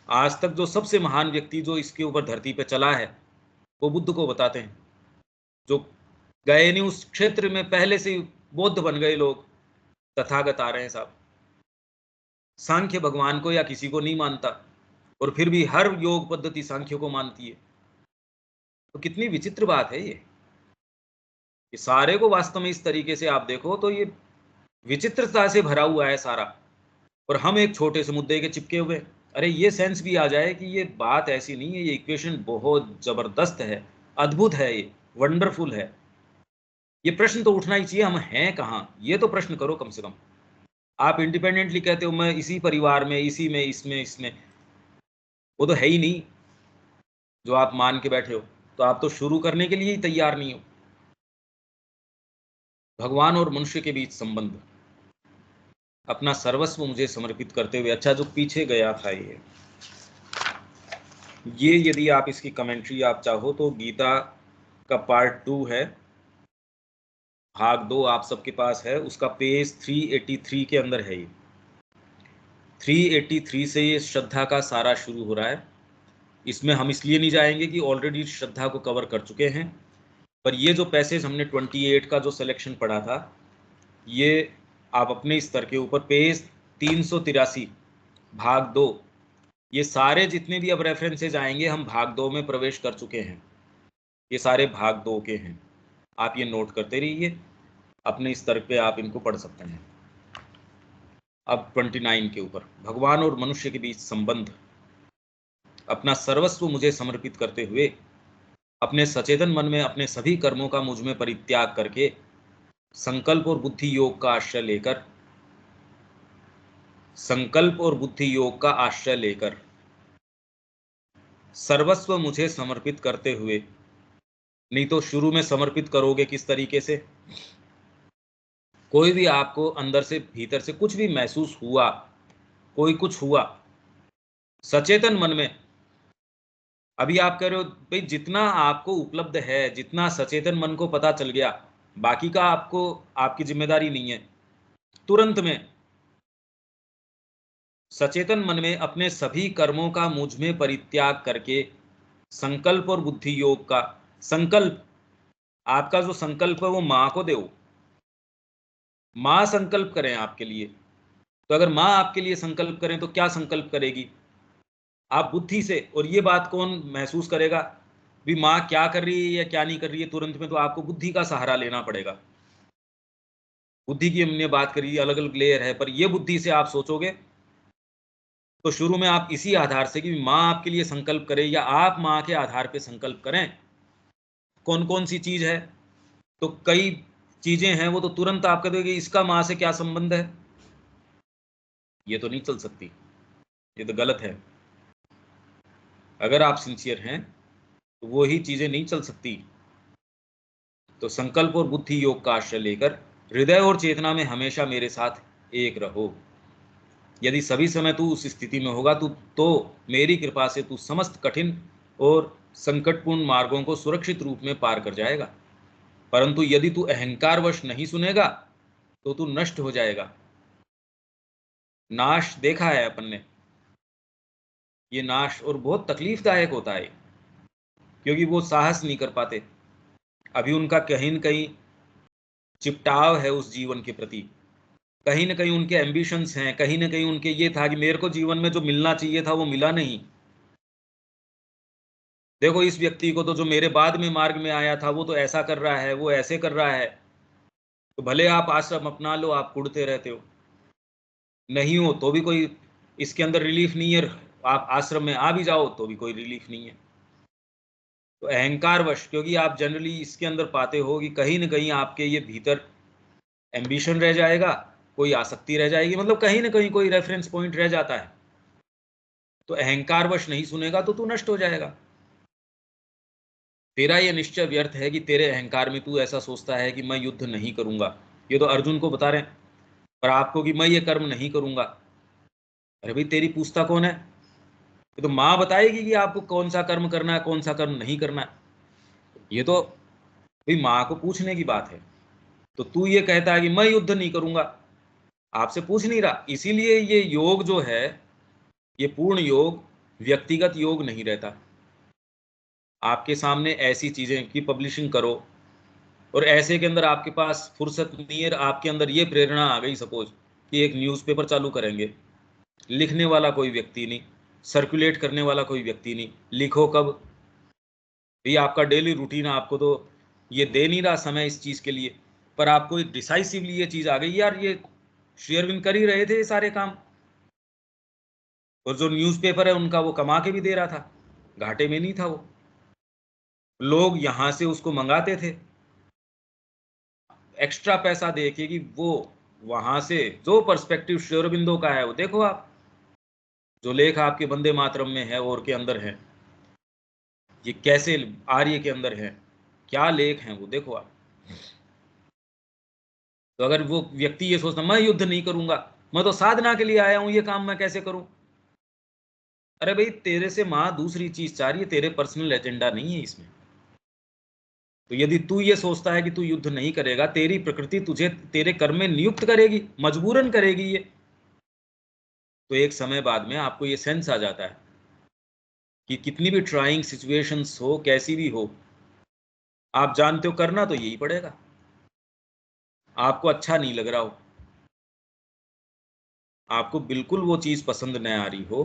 आज तक जो सबसे महान व्यक्ति जो इसके ऊपर धरती पे चला है वो बुद्ध को बताते हैं, जो गए नहीं उस क्षेत्र में, पहले से ही बौद्ध बन गए लोग, तथागत आ रहे हैं साहब। सांख्य भगवान को या किसी को नहीं मानता, और फिर भी हर योग पद्धति सांख्य को मानती है। तो कितनी विचित्र बात है ये सारे को वास्तव में इस तरीके से आप देखो तो ये विचित्रता से भरा हुआ है सारा, और हम एक छोटे से मुद्दे के चिपके हुए। अरे ये सेंस भी आ जाए कि ये बात ऐसी नहीं है, ये इक्वेशन बहुत जबरदस्त है, अद्भुत है, ये वंडरफुल है। ये प्रश्न तो उठना ही चाहिए, हम हैं कहाँ, ये तो प्रश्न करो कम से कम। आप इंडिपेंडेंटली कहते हो मैं इसी परिवार में, इसी में, इसमें इसमें, वो तो है ही नहीं जो आप मान के बैठे हो, तो आप तो शुरू करने के लिए ही तैयार नहीं हो। भगवान और मनुष्य के बीच संबंध, अपना सर्वस्व मुझे समर्पित करते हुए। अच्छा, जो पीछे गया था ये यदि आप इसकी कमेंट्री आप चाहो तो गीता का पार्ट 2 है, भाग 2 आप सबके पास है, उसका पेज 383 के अंदर है। ये 383 से ये श्रद्धा का सारा शुरू हो रहा है। इसमें हम इसलिए नहीं जाएंगे कि ऑलरेडी श्रद्धा को कवर कर चुके हैं, पर ये जो पैसेज हमने 28 का जो सिलेक्शन पढ़ा था, ये आप अपने स्तर के ऊपर पेज 383 भाग 2, ये सारे जितने भी अब रेफरेंसेज आएंगे हम भाग 2 में प्रवेश कर चुके हैं, ये सारे भाग 2 के हैं। आप ये नोट करते रहिए, अपने स्तर पे आप इनको पढ़ सकते हैं। अब 29 के ऊपर, भगवान और मनुष्य के बीच संबंध, अपना सर्वस्व मुझे समर्पित करते हुए, अपने सचेतन मन में अपने सभी कर्मों का मुझ में परित्याग करके, संकल्प और बुद्धि योग का आश्रय लेकर, संकल्प और बुद्धि योग का आश्रय लेकर सर्वस्व मुझे समर्पित करते हुए। नहीं तो शुरू में समर्पित करोगे किस तरीके से, कोई भी आपको अंदर से भीतर से कुछ भी महसूस हुआ, कोई कुछ हुआ सचेतन मन में, अभी आप कह रहे हो भाई जितना आपको उपलब्ध है, जितना सचेतन मन को पता चल गया, बाकी का आपको, आपकी जिम्मेदारी नहीं है। तुरंत में सचेतन मन में अपने सभी कर्मों का मुझ में परित्याग करके, संकल्प और बुद्धि योग का संकल्प, आपका जो संकल्प है वो मां को दो, मां संकल्प करें आपके लिए। तो अगर मां आपके लिए संकल्प करें तो क्या संकल्प करेगी, आप बुद्धि से। और ये बात कौन महसूस करेगा भी माँ क्या कर रही है या क्या नहीं कर रही है तुरंत में, तो आपको बुद्धि का सहारा लेना पड़ेगा। बुद्धि की हमने बात करी, अलग अलग लेयर है, पर ये बुद्धि से आप सोचोगे तो शुरू में आप इसी आधार से कि माँ आपके लिए संकल्प करे या आप माँ के आधार पे संकल्प करें, कौन कौन सी चीज है, तो कई चीजें हैं वो तो तुरंत आप कह दोगे इसका माँ से क्या संबंध है, ये तो नहीं चल सकती, ये तो गलत है। अगर आप सिंसियर हैं तो वो ही चीजें नहीं चल सकती। तो संकल्प और बुद्धि योग का आश्रय लेकर हृदय और चेतना में हमेशा मेरे साथ एक रहो। यदि सभी समय तू उस स्थिति में होगा तो मेरी कृपा से तू समस्त कठिन और संकटपूर्ण मार्गों को सुरक्षित रूप में पार कर जाएगा। परंतु यदि तू अहंकारवश नहीं सुनेगा तो तू नष्ट हो जाएगा। नाश देखा है अपन ने, ये नाश और बहुत तकलीफदायक होता है, क्योंकि वो साहस नहीं कर पाते। अभी उनका कहीं न कहीं चिपटाव है उस जीवन के प्रति, कहीं ना कहीं उनके एम्बिशंस हैं, कहीं ना कहीं उनके ये था कि मेरे को जीवन में जो मिलना चाहिए था वो मिला नहीं। देखो इस व्यक्ति को तो जो मेरे बाद में मार्ग में आया था वो तो ऐसा कर रहा है, वो ऐसे कर रहा है, तो भले आप आश्रम अपना लो, आप कुड़ते रहते हो, नहीं हो तो भी कोई इसके अंदर रिलीफ नहीं है, आप आश्रम में आ भी जाओ तो भी कोई रिलीफ नहीं है। तो अहंकारवश, क्योंकि आप जनरली इसके अंदर पाते हो कि कहीं ना कहीं आपके ये भीतर एम्बिशन रह जाएगा, कोई आसक्ति रह जाएगी, मतलब कहीं ना कहीं कोई रेफरेंस पॉइंट रह जाता है। तो अहंकारवश नहीं सुनेगा तो तू नष्ट हो जाएगा। तेरा ये निश्चय व्यर्थ है कि तेरे अहंकार में तू ऐसा सोचता है कि मैं युद्ध नहीं करूंगा। ये तो अर्जुन को बता रहे हैं, पर आपको कि मैं ये कर्म नहीं करूंगा। अरे भाई तेरी पूछता कौन है? ये तो माँ बताएगी कि आपको कौन सा कर्म करना है, कौन सा कर्म नहीं करना है। ये तो भाई माँ को पूछने की बात है। तो तू ये कहता है कि मैं युद्ध नहीं करूंगा, आपसे पूछ नहीं रहा। इसीलिए ये योग जो है, ये पूर्ण योग व्यक्तिगत योग नहीं रहता। आपके सामने ऐसी चीजें की पब्लिशिंग करो, और ऐसे के अंदर आपके पास फुर्सत नहीं है, आपके अंदर ये प्रेरणा आ गई सपोज कि एक न्यूज़पेपर चालू करेंगे, लिखने वाला कोई व्यक्ति नहीं, सर्कुलेट करने वाला कोई व्यक्ति नहीं, लिखो कब भाई? आपका डेली रूटीन आपको तो ये दे नहीं रहा समय इस चीज़ के लिए, पर आपको एक डिसाइसिवली ये चीज़ आ गई यार, ये श्री अरविंद कर ही रहे थे ये सारे काम, और जो न्यूज़पेपर है उनका वो कमा के भी दे रहा था, घाटे में नहीं था वो। लोग यहाँ से उसको मंगाते थे एक्स्ट्रा पैसा दे के कि वो वहां से जो पर्सपेक्टिव श्री अरविंदो का है वो देखो आप, जो लेख आपके वंदे मातरम में है और के अंदर है, ये कैसे आर्य के अंदर है, क्या लेख हैं वो देखो आप। तो अगर वो व्यक्ति ये सोचता मैं युद्ध नहीं करूंगा, मैं तो साधना के लिए आया हूं, ये काम मैं कैसे करूं? अरे भाई तेरे से माँ दूसरी चीज चाह रही है, तेरे पर्सनल एजेंडा नहीं है इसमें। तो यदि तू ये सोचता है कि तू युद्ध नहीं करेगा, तेरी प्रकृति तुझे तेरे कर्म में नियुक्त करेगी, मजबूरन करेगी ये, तो एक समय बाद में आपको ये सेंस आ जाता है कि कितनी भी ट्राइंग सिचुएशंस हो, कैसी भी हो, आप जानते हो करना तो यही पड़ेगा। आपको अच्छा नहीं लग रहा हो, आपको बिल्कुल वो चीज़ पसंद न आ रही हो,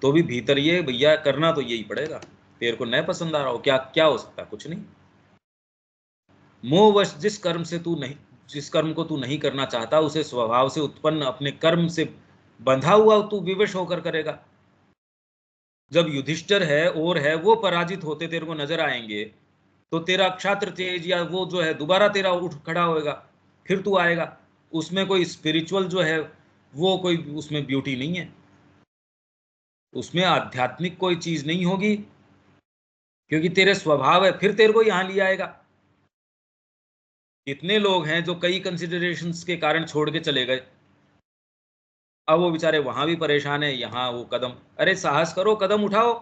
तो भी भीतर ये भैया करना तो यही पड़ेगा। तेरे को न पसंद आ रहा हो, क्या क्या हो सकता? कुछ नहीं। मोहवश जिस कर्म को तू नहीं करना चाहता, उसे स्वभाव से उत्पन्न अपने कर्म से बंधा हुआ तू विवश होकर करेगा। जब युधिष्ठिर है और है वो पराजित होते तेरे को नजर आएंगे, तो तेरा क्षात्र तेज या वो जो है दोबारा तेरा उठ खड़ा होएगा, फिर तू आएगा। उसमें कोई स्पिरिचुअल जो है वो कोई उसमें ब्यूटी नहीं है, उसमें आध्यात्मिक कोई चीज नहीं होगी, क्योंकि तेरे स्वभाव है, फिर तेरे को यहां लिया आएगा। कितने लोग हैं जो कई कंसिडरेशंस के कारण छोड़ के चले गए, अब वो बेचारे वहां भी परेशान है, यहाँ वो कदम, अरे साहस करो, कदम उठाओ।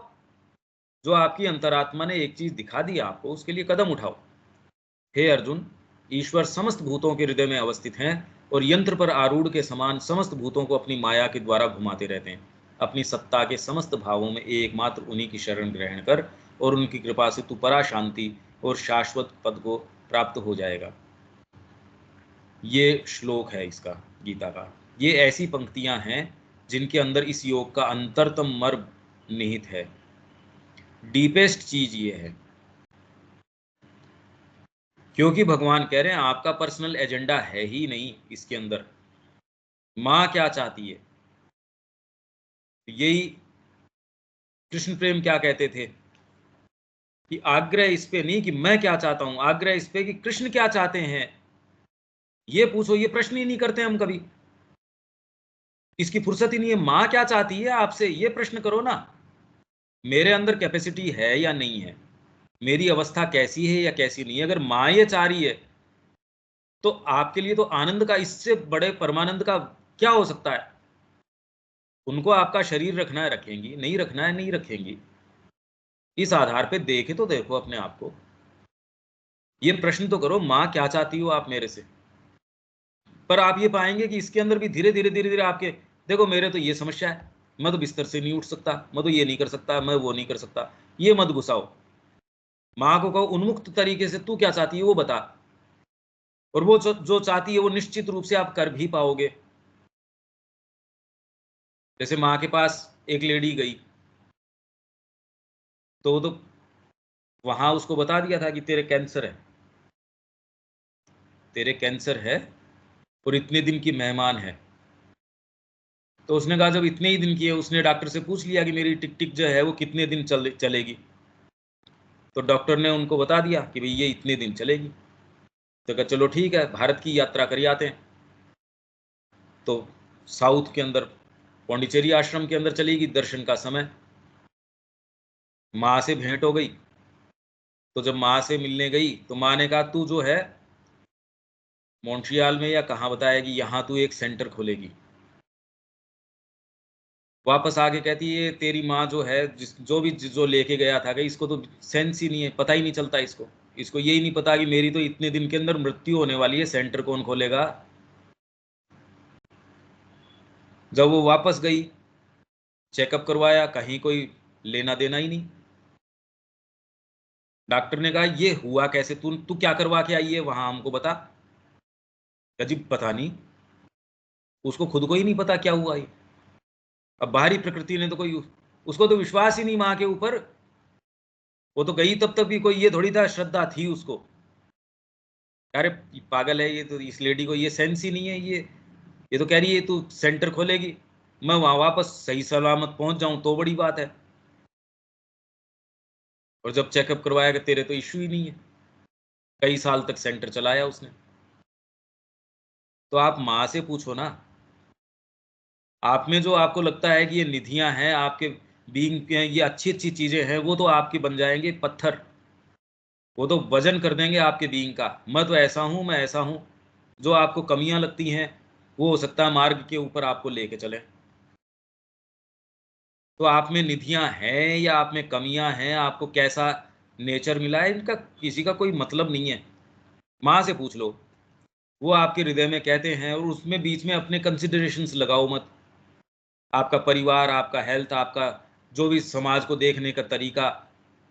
जो आपकी अंतरात्मा ने एक चीज दिखा दी आपको, उसके लिए कदम उठाओ। हे अर्जुन, ईश्वर समस्त भूतों के हृदय में अवस्थित हैं और यंत्र पर आरूढ़ के समान समस्त भूतों को अपनी माया के द्वारा घुमाते रहते हैं। अपनी सत्ता के समस्त भावों में एकमात्र उन्हीं की शरण ग्रहण कर, और उनकी कृपा से तू परा शांति और शाश्वत पद को प्राप्त हो जाएगा। ये श्लोक है इसका, गीता का। ये ऐसी पंक्तियां हैं जिनके अंदर इस योग का अंतरतम मर्म निहित है। डीपेस्ट चीज ये है, क्योंकि भगवान कह रहे हैं आपका पर्सनल एजेंडा है ही नहीं इसके अंदर। माँ क्या चाहती है, यही कृष्ण प्रेम क्या कहते थे कि आग्रह इस पे नहीं कि मैं क्या चाहता हूं, आग्रह इस पे कि कृष्ण क्या चाहते हैं। ये पूछो, ये प्रश्न ही नहीं करते हम कभी, इसकी फुर्सत ही नहीं है। माँ क्या चाहती है आपसे, ये प्रश्न करो ना। मेरे अंदर कैपेसिटी है या नहीं है, मेरी अवस्था कैसी है या कैसी नहीं है। अगर माँ ये चाह रही है तो आपके लिए तो आनंद का, इससे बड़े परमानंद का क्या हो सकता है। उनको आपका शरीर रखना है रखेंगी, नहीं रखना है नहीं रखेंगी। इस आधार पे देखे तो देखो अपने आप को, ये प्रश्न तो करो, माँ क्या चाहती हो आप मेरे से। पर आप ये पाएंगे कि इसके अंदर भी धीरे धीरे धीरे धीरे आपके, देखो मेरे तो ये समस्या है, मैं तो बिस्तर से नहीं उठ सकता, मैं तो ये नहीं कर सकता, मैं वो नहीं कर सकता, ये मत घुसाओ। माँ को कहो उन्मुक्त तरीके से तू क्या चाहती है वो बता। और वो जो चाहती है वो निश्चित रूप से आप कर भी पाओगे। जैसे माँ के पास एक लेडी गई तो वहां उसको बता दिया था कि तेरे कैंसर है, तेरे कैंसर है और इतने दिन की मेहमान है। तो उसने कहा जब इतने ही दिन की है, उसने डॉक्टर से पूछ लिया कि मेरी टिक टिक जो है वो कितने दिन चलेगी। तो डॉक्टर ने उनको बता दिया कि भाई ये इतने दिन चलेगी। तो कहा चलो ठीक है, भारत की यात्रा कर आते हैं। तो साउथ के अंदर पौंडीचेरी आश्रम के अंदर चलेगी, दर्शन का समय। माँ से भेंट हो गई। तो जब माँ से मिलने गई तो माँ ने कहा तू जो है मॉन्ट्रियल में या कहाँ बताया कि यहाँ तू एक सेंटर खोलेगी। वापस आके कहती है तेरी माँ जो है जो लेके गया था कि इसको तो सेंस ही नहीं है, पता ही नहीं चलता इसको इसको यही नहीं पता कि मेरी तो इतने दिन के अंदर मृत्यु होने वाली है, सेंटर कौन खोलेगा। जब वो वापस गई, चेकअप करवाया, कहीं कोई लेना देना ही नहीं। डॉक्टर ने कहा ये हुआ कैसे, तू तू क्या करवा के आई है वहां, हमको बता। अजीब, पता नहीं, उसको खुद को ही नहीं पता क्या हुआ ये। अब बाहरी प्रकृति ने तो कोई, उसको तो विश्वास ही नहीं माँ के ऊपर। वो तो गई तब तक भी कोई ये थोड़ी था, श्रद्धा थी उसको। अरे पागल है ये तो, इस लेडी को ये सेंस ही नहीं है। ये तो कह रही है तू सेंटर खोलेगी, मैं वहां वापस सही सलामत पहुंच जाऊं तो बड़ी बात है। और जब चेकअप करवाया कि तेरे तो इश्यू ही नहीं है, कई साल तक सेंटर चलाया उसने। तो आप माँ से पूछो ना, आप में जो आपको लगता है कि ये निधियां हैं आपके बीइंग के, ये अच्छी अच्छी चीजें हैं, वो तो आपकी बन जाएंगे पत्थर। वो तो वजन कर देंगे आपके बीइंग का। मैं तो ऐसा हूं, मैं ऐसा हूं। जो आपको कमियां लगती हैं वो हो सकता है मार्ग के ऊपर आपको लेके चले। तो आप में निधियां हैं या आप में कमियां हैं, आपको कैसा नेचर मिला है, इनका किसी का कोई मतलब नहीं है। माँ से पूछ लो, वो आपके हृदय में कहते हैं। और उसमें बीच में अपने कंसिडरेशंस लगाओ मत। आपका परिवार, आपका हेल्थ, आपका जो भी समाज को देखने का तरीका,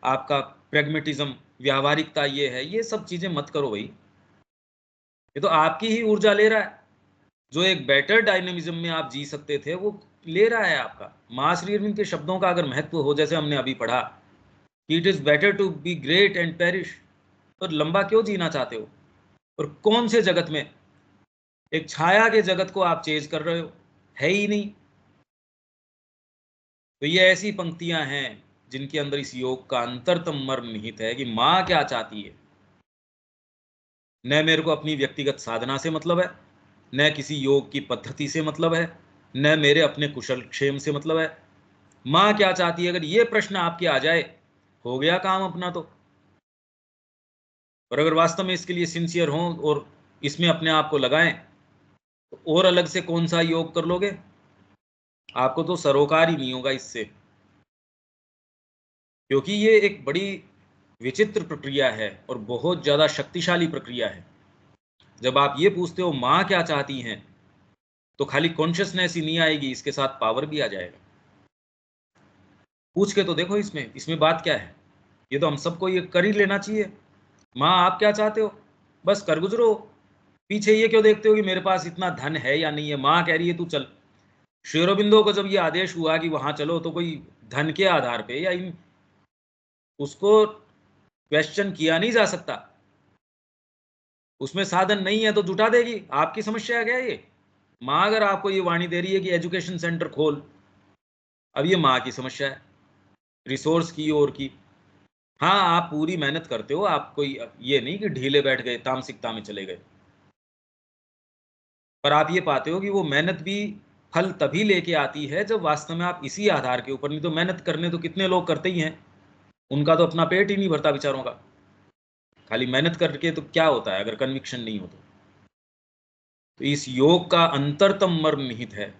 आपका प्रेगमेटिज्म, व्यावहारिकता, ये सब चीजें मत करो भाई। ये तो आपकी ही ऊर्जा ले रहा है। जो एक बेटर डायनेमिज्म में आप जी सकते थे वो ले रहा है आपका। माँ श्री अरविंद के शब्दों का अगर महत्व हो, जैसे हमने अभी पढ़ा कि it is better to be great and perish, तो लंबा क्यों जीना चाहते हो? और कौन से जगत में, एक छाया के जगत को आप चेज कर रहे हो, है ही नहीं। तो ये ऐसी पंक्तियां हैं जिनके अंदर इस योग का अंतरतम मर्म निहित है कि माँ क्या चाहती है। न मेरे को अपनी व्यक्तिगत साधना से मतलब है, न किसी योग की पद्धति से मतलब है, न मेरे अपने कुशल क्षेम से मतलब है। माँ क्या चाहती है, अगर ये प्रश्न आपके आ जाए, हो गया काम अपना तो। और अगर वास्तव में इसके लिए सिंसियर हों और इसमें अपने आप को लगाएं, तो और अलग से कौन सा योग कर लोगे, आपको तो सरोकार ही नहीं होगा इससे। क्योंकि ये एक बड़ी विचित्र प्रक्रिया है और बहुत ज़्यादा शक्तिशाली प्रक्रिया है। जब आप ये पूछते हो माँ क्या चाहती हैं, तो खाली कॉन्शियसनेस ही नहीं आएगी, इसके साथ पावर भी आ जाएगा। पूछ के तो देखो इसमें इसमें बात क्या है। ये तो हम सबको ये कर ही लेना चाहिए। माँ आप क्या चाहते हो, बस कर गुजरो। पीछे ये क्यों देखते हो कि मेरे पास इतना धन है या नहीं है। माँ कह रही है तू चल। श्री अरबिंदो को जब ये आदेश हुआ कि वहां चलो, तो कोई धन के आधार पे या इन उसको क्वेश्चन किया नहीं जा सकता। उसमें साधन नहीं है तो जुटा देगी। आपकी समस्या है क्या ये? माँ अगर आपको ये वाणी दे रही है कि एजुकेशन सेंटर खोल, अब ये माँ की समस्या है, रिसोर्स की और की। हाँ, आप पूरी मेहनत करते हो, आप कोई ये नहीं कि ढीले बैठ गए, तामसिकता में चले गए। पर आप ये पाते हो कि वो मेहनत भी फल तभी लेके आती है जब वास्तव में आप इसी आधार के ऊपर, नहीं तो मेहनत करने तो कितने लोग करते ही हैं, उनका तो अपना पेट ही नहीं भरता बेचारों का। खाली मेहनत करके तो क्या होता है अगर कन्विक्शन नहीं हो तो इस योग का अंतरतम मर्म निहित है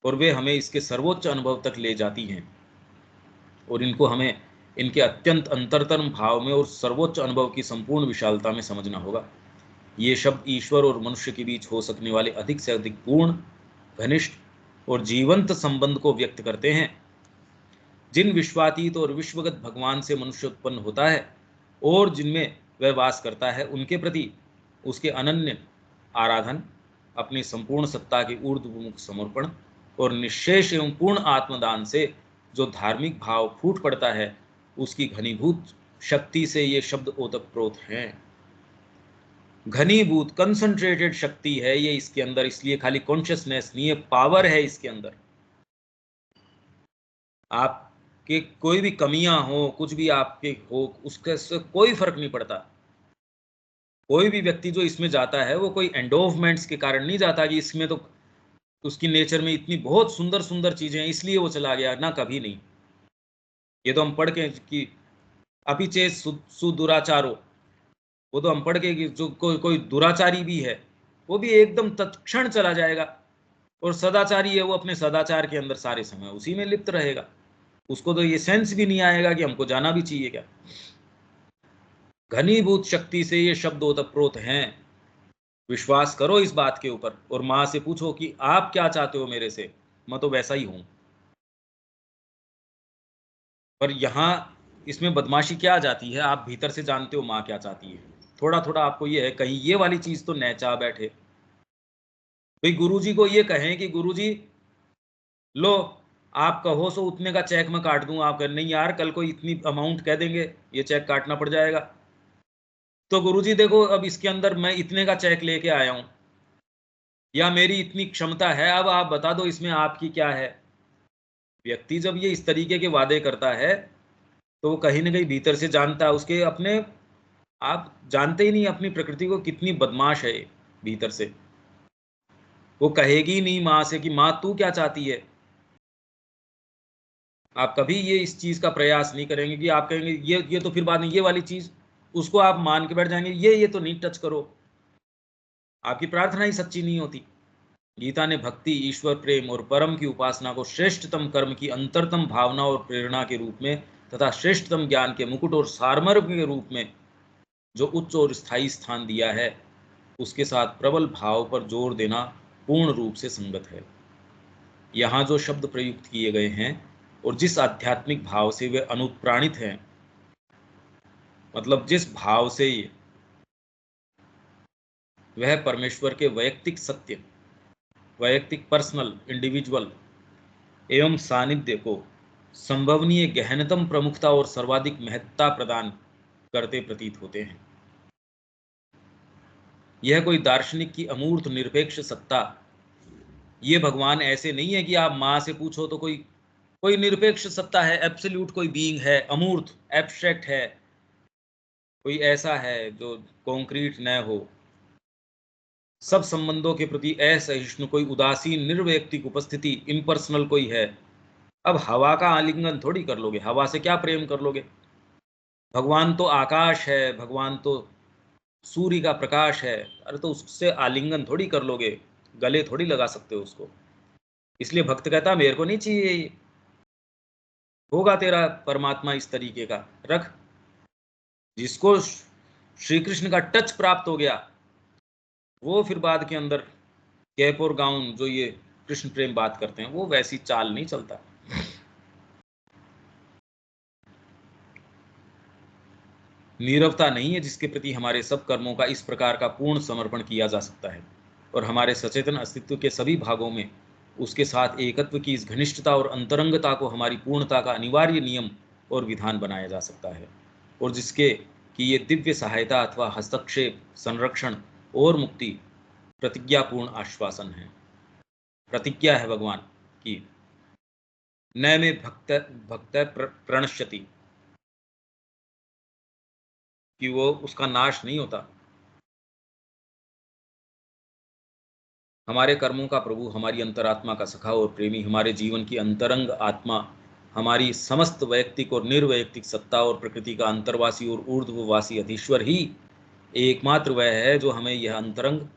और वे हमें इसके सर्वोच्च अनुभव तक ले जाती हैं। और इनको हमें इनके अत्यंत अंतरतम भाव में और सर्वोच्च अनुभव की संपूर्ण विशालता में समझना होगा। ये शब्द ईश्वर और मनुष्य के बीच हो सकने वाले अधिक से अधिक पूर्ण, घनिष्ठ और जीवंत संबंध को व्यक्त करते हैं। जिन विश्वातीत और विश्वगत भगवान से मनुष्य उत्पन्न होता है और जिनमें वह वास करता है, उनके प्रति उसके अनन्य आराधन, अपनी संपूर्ण सत्ता के ऊर्ध्वमुख समर्पण और निश्शेष एवं पूर्ण आत्मदान से जो धार्मिक भाव फूट पड़ता है, उसकी घनीभूत शक्ति से ये शब्द ओतप्रोत हैं। घनीभूत कंसंट्रेटेड शक्ति है ये इसके अंदर, इसलिए खाली कॉन्शियसनेस नहीं है, पावर है इसके अंदर। आपके कोई भी कमियां हो, कुछ भी आपके हो, उसके से कोई फर्क नहीं पड़ता। कोई भी व्यक्ति जो इसमें जाता है वो कोई एंडोवमेंट्स के कारण नहीं जाता कि इसमें तो उसकी नेचर में इतनी बहुत सुंदर सुंदर चीजें हैं इसलिए वो चला गया, ना, कभी नहीं। ये तो हम पढ़ के कि अपिचेत सुदुराचारो, वो तो हम पढ़ के कि जो कोई दुराचारी भी है वो भी एकदम तत्क्षण चला जाएगा, और सदाचारी है वो अपने सदाचार के अंदर सारे समय उसी में लिप्त रहेगा। उसको तो ये सेंस भी नहीं आएगा कि हमको जाना भी चाहिए क्या। घनीभूत शक्ति से ये शब्द ओतप्रोत हैं। विश्वास करो इस बात के ऊपर और माँ से पूछो कि आप क्या चाहते हो मेरे से, मैं तो वैसा ही हूं। पर यहाँ इसमें बदमाशी क्या आ जाती है, आप भीतर से जानते हो माँ क्या चाहती है। थोड़ा थोड़ा आपको ये है कहीं ये वाली चीज तो न चाह बैठे। भाई गुरुजी को ये कहें कि गुरुजी लो आप कहो सो उतने का चेक मैं काट दूं, आप नहीं यार कल को इतनी अमाउंट कह देंगे ये चेक काटना पड़ जाएगा। तो गुरुजी देखो अब इसके अंदर मैं इतने का चेक लेके आया हूं, या मेरी इतनी क्षमता है, अब आप बता दो इसमें आपकी क्या है। व्यक्ति जब ये इस तरीके के वादे करता है तो वो कहीं ना कहीं भीतर से जानता है उसके अपने, आप जानते ही नहीं अपनी प्रकृति को कितनी बदमाश है भीतर से। वो कहेगी नहीं माँ से कि माँ तू क्या चाहती है। आप कभी ये इस चीज का प्रयास नहीं करेंगे कि आप कहेंगे ये तो फिर बाद में ये वाली चीज, उसको आप मान के बैठ जाएंगे ये तो नहीं टच करो। आपकी प्रार्थना ही सच्ची नहीं होती। गीता ने भक्ति, ईश्वर प्रेम और परम की उपासना को श्रेष्ठतम कर्म की अंतरतम भावना और प्रेरणा के रूप में तथा श्रेष्ठतम ज्ञान के मुकुट और सारमर्म के रूप में जो उच्च और स्थायी स्थान दिया है, उसके साथ प्रबल भाव पर जोर देना पूर्ण रूप से संगत है। यहाँ जो शब्द प्रयुक्त किए गए हैं और जिस आध्यात्मिक भाव से वे अनुप्राणित हैं, मतलब जिस भाव से वह परमेश्वर के वैयक्तिक सत्य, वैयक्तिक पर्सनल इंडिविजुअल एवं सानिध्य को संभवनीय गहनतम प्रमुखता और सर्वाधिक महत्ता प्रदान करते प्रतीत होते हैं। यह कोई दार्शनिक की अमूर्त निरपेक्ष सत्ता, ये भगवान ऐसे नहीं है कि आप माँ से पूछो तो कोई निरपेक्ष सत्ता है, एब्सोल्यूट कोई बीइंग है, अमूर्त एब्स्ट्रैक्ट है, कोई ऐसा है जो कॉन्क्रीट न हो, सब संबंधों के प्रति असहिष्णु, कोई उदासीन निर्वैयक्तिक उपस्थिति, इम्पर्सनल कोई है। अब हवा का आलिंगन थोड़ी कर लोगे, हवा से क्या प्रेम कर लोगे। भगवान तो आकाश है, भगवान तो सूर्य का प्रकाश है, अरे तो उससे आलिंगन थोड़ी कर लोगे, गले थोड़ी लगा सकते हो उसको। इसलिए भक्त कहता मेरे को नहीं चाहिए ये, होगा तेरा परमात्मा इस तरीके का रख। जिसको श्री कृष्ण का टच प्राप्त हो गया वो फिर बाद के अंदर कैप और गाउन जो ये कृष्ण प्रेम बात करते हैं वो वैसी चाल नहीं चलता। नीरवता नहीं है जिसके प्रति हमारे सब कर्मों का इस प्रकार का पूर्ण समर्पण किया जा सकता है और हमारे सचेतन अस्तित्व के सभी भागों में उसके साथ एकत्व की इस घनिष्ठता और अंतरंगता को हमारी पूर्णता का अनिवार्य नियम और विधान बनाया जा सकता है, और जिसके कि ये दिव्य सहायता अथवा हस्तक्षेप, संरक्षण और मुक्ति प्रतिज्ञापूर्ण आश्वासन है। प्रतिज्ञा है भगवान की, न में भक्त भक्त प्रणश्यति, कि वो उसका नाश नहीं होता। हमारे कर्मों का प्रभु, हमारी अंतरात्मा का सखा और प्रेमी, हमारे जीवन की अंतरंग आत्मा, हमारी समस्त वैयक्तिक और निर्वैयक्तिक सत्ता और प्रकृति का अंतर्वासी और ऊर्ध्ववासी अधीश्वर ही एकमात्र वह है जो हमें यह अंतरंग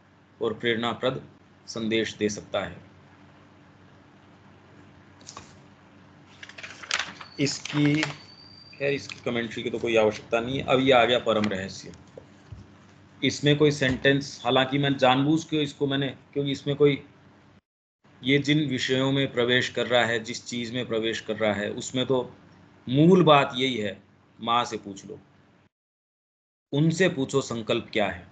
और प्रेरणाप्रद संदेश दे सकता है। इसकी खैर इसकी कमेंट्री की तो कोई आवश्यकता नहीं है। अब ये आ गया परम रहस्य। इसमें कोई सेंटेंस, हालांकि मैं जानबूझ के इसको मैंने, क्योंकि इसमें कोई ये जिन विषयों में प्रवेश कर रहा है, जिस चीज़ में प्रवेश कर रहा है, उसमें तो मूल बात यही है, माँ से पूछ लो, उनसे पूछो संकल्प क्या है।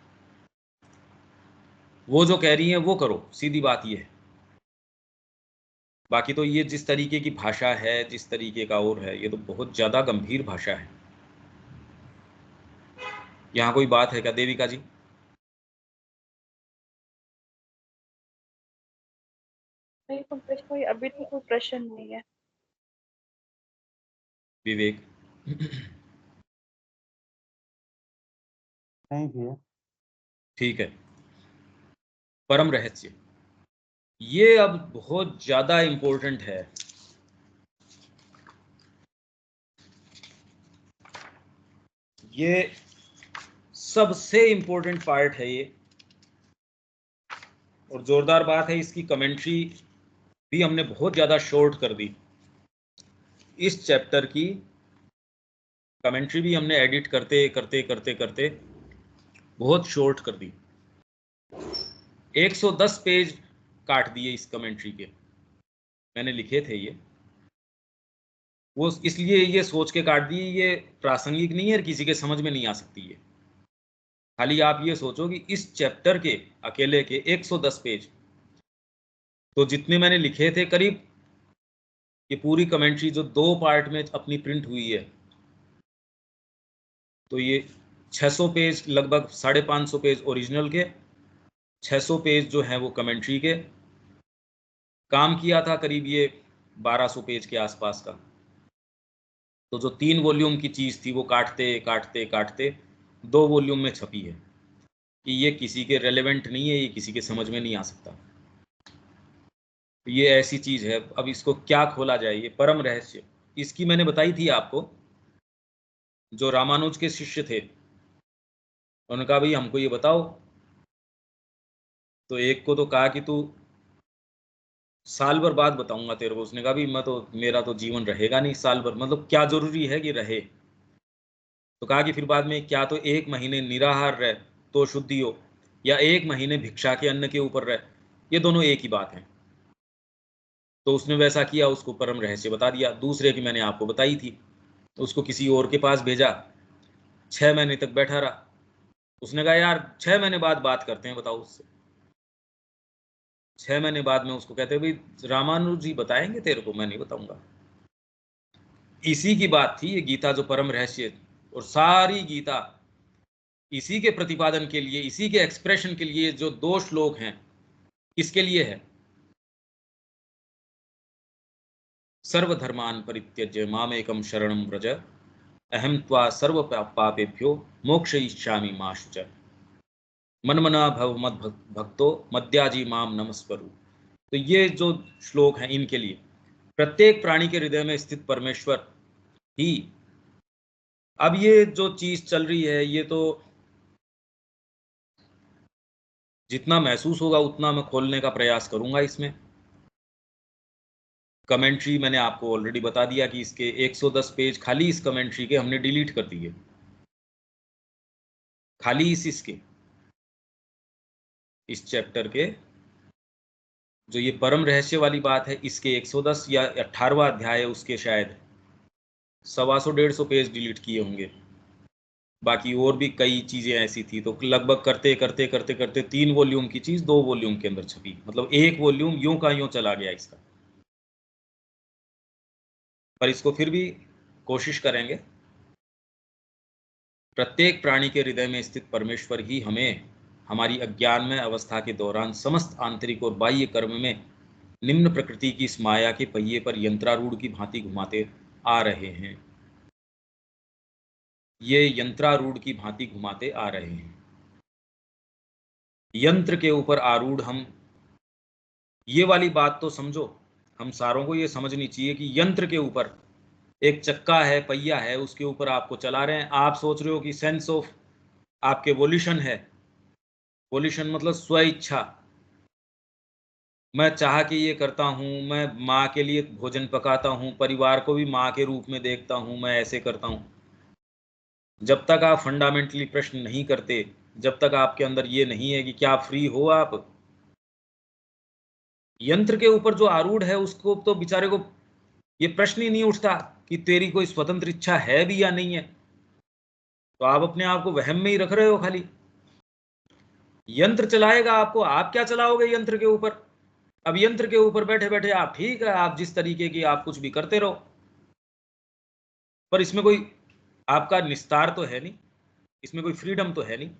वो जो कह रही हैं वो करो, सीधी बात ये है। बाकी तो ये जिस तरीके की भाषा है, जिस तरीके का और है, ये तो बहुत ज़्यादा गंभीर भाषा है। यहाँ कोई बात है क्या देविका जी? नहीं, कोई अभी तो कोई प्रश्न नहीं है। विवेक? नहीं भैया। ठीक है। परम रहस्य, ये अब बहुत ज़्यादा इम्पोर्टेंट है। ये सबसे इम्पोर्टेंट पार्ट है ये, और जोरदार बात है, इसकी कमेंट्री भी हमने बहुत ज़्यादा शॉर्ट कर दी। इस चैप्टर की कमेंट्री भी हमने एडिट करते करते करते करते बहुत शॉर्ट कर दी। 110 पेज काट दिए इस कमेंट्री के, मैंने लिखे थे ये, वो इसलिए ये सोच के काट दिए, ये प्रासंगिक नहीं है और किसी के समझ में नहीं आ सकती है। खाली आप ये सोचो कि इस चैप्टर के अकेले के 110 पेज, तो जितने मैंने लिखे थे करीब, ये पूरी कमेंट्री जो 2 पार्ट में अपनी प्रिंट हुई है, तो ये 600 पेज, लगभग 550 पेज ओरिजिनल के, 600 पेज जो हैं वो कमेंट्री के। काम किया था करीब ये 1200 पेज के आसपास का। तो जो 3 वॉल्यूम की चीज़ थी वो काटते काटते काटते 2 वॉल्यूम में छपी है, कि ये किसी के रेलेवेंट नहीं है, ये किसी के समझ में नहीं आ सकता। तो ये ऐसी चीज़ है, अब इसको क्या खोला जाए, ये परम रहस्य। इसकी मैंने बताई थी आपको, जो रामानुज के शिष्य थे, उन्होंने कहा भाई हमको ये बताओ। तो एक को तो कहा कि तू साल भर बाद बताऊंगा तेरे को। उसने कहा भी मैं तो, मेरा तो जीवन रहेगा नहीं साल भर, मतलब क्या जरूरी है कि रहे। तो कहा कि फिर बाद में क्या, तो 1 महीने निराहार रह तो शुद्धि हो, या 1 महीने भिक्षा के अन्न के ऊपर रह, ये दोनों एक ही बात है। तो उसने वैसा किया, उसको परम रहस्य बता दिया। दूसरे की मैंने आपको बताई थी, तो उसको किसी और के पास भेजा, 6 महीने तक बैठा रहा। उसने कहा यार 6 महीने बाद बात करते हैं, बताओ उससे। 6 महीने बाद में उसको कहते भाई रामानुज जी बताएंगे तेरे को, मैं नहीं बताऊंगा। इसी की बात थी ये गीता, जो परम रहस्य, और सारी गीता इसी के प्रतिपादन के लिए, इसी के एक्सप्रेशन के लिए जो 2 श्लोक हैं, इसके लिए है। सर्वधर्मान परित्यज्य मामेकम शरणं व्रज, अहम त्वा सर्व पापेभ्यो मोक्षयिष्यामि मा शुच, मनमना भव मद भक्तो मद्याजी माम नमस्वरु। तो ये जो श्लोक हैं इनके लिए, प्रत्येक प्राणी के हृदय में स्थित परमेश्वर ही। अब ये जो चीज चल रही है, ये तो जितना महसूस होगा उतना मैं खोलने का प्रयास करूंगा इसमें। कमेंट्री मैंने आपको ऑलरेडी बता दिया कि इसके 110 पेज खाली इस कमेंट्री के हमने डिलीट कर दिए, खाली इसके, इस चैप्टर के जो ये परम रहस्य वाली बात है, इसके 110 या 18वां अध्याय है, उसके शायद 125-150 पेज डिलीट किए होंगे। बाकी और भी कई चीजें ऐसी थी, तो लगभग करते करते करते करते 3 वॉल्यूम की चीज 2 वॉल्यूम के अंदर छपी, मतलब 1 वॉल्यूम यूं का यूं चला गया इसका। पर इसको फिर भी कोशिश करेंगे। प्रत्येक प्राणी के हृदय में स्थित परमेश्वर ही हमें हमारी अज्ञानमय अवस्था के दौरान समस्त आंतरिक और बाह्य कर्म में निम्न प्रकृति की इस माया के पहिए पर यंत्रारूढ़ की भांति घुमाते आ रहे हैं। ये यंत्रारूढ़ की भांति घुमाते आ रहे हैं। यंत्र के ऊपर आरूढ़ हम, ये वाली बात तो समझो, हम सारों को ये समझनी चाहिए कि यंत्र के ऊपर एक चक्का है, पहिया है, उसके ऊपर आपको चला रहे हैं। आप सोच रहे हो कि सेंस ऑफ आपके वोल्यूशन है। वोल्यूशन मतलब स्व इच्छा, मैं चाह के ये करता हूँ, मैं माँ के लिए भोजन पकाता हूँ, परिवार को भी माँ के रूप में देखता हूँ, मैं ऐसे करता हूँ। जब तक आप फंडामेंटली प्रश्न नहीं करते, जब तक आपके अंदर ये नहीं है कि क्या फ्री हो आप, यंत्र के ऊपर जो आरूढ़ है उसको तो बेचारे को ये प्रश्न ही नहीं उठता कि तेरी कोई स्वतंत्र इच्छा है भी या नहीं है। तो आप अपने आप को वहम में ही रख रहे हो खाली। यंत्र चलाएगा आपको, आप क्या चलाओगे यंत्र के ऊपर? अब यंत्र के ऊपर बैठे बैठे आप ठीक है, आप जिस तरीके की आप कुछ भी करते रहो, पर इसमें कोई आपका निस्तार तो है नहीं, इसमें कोई फ्रीडम तो है नहीं।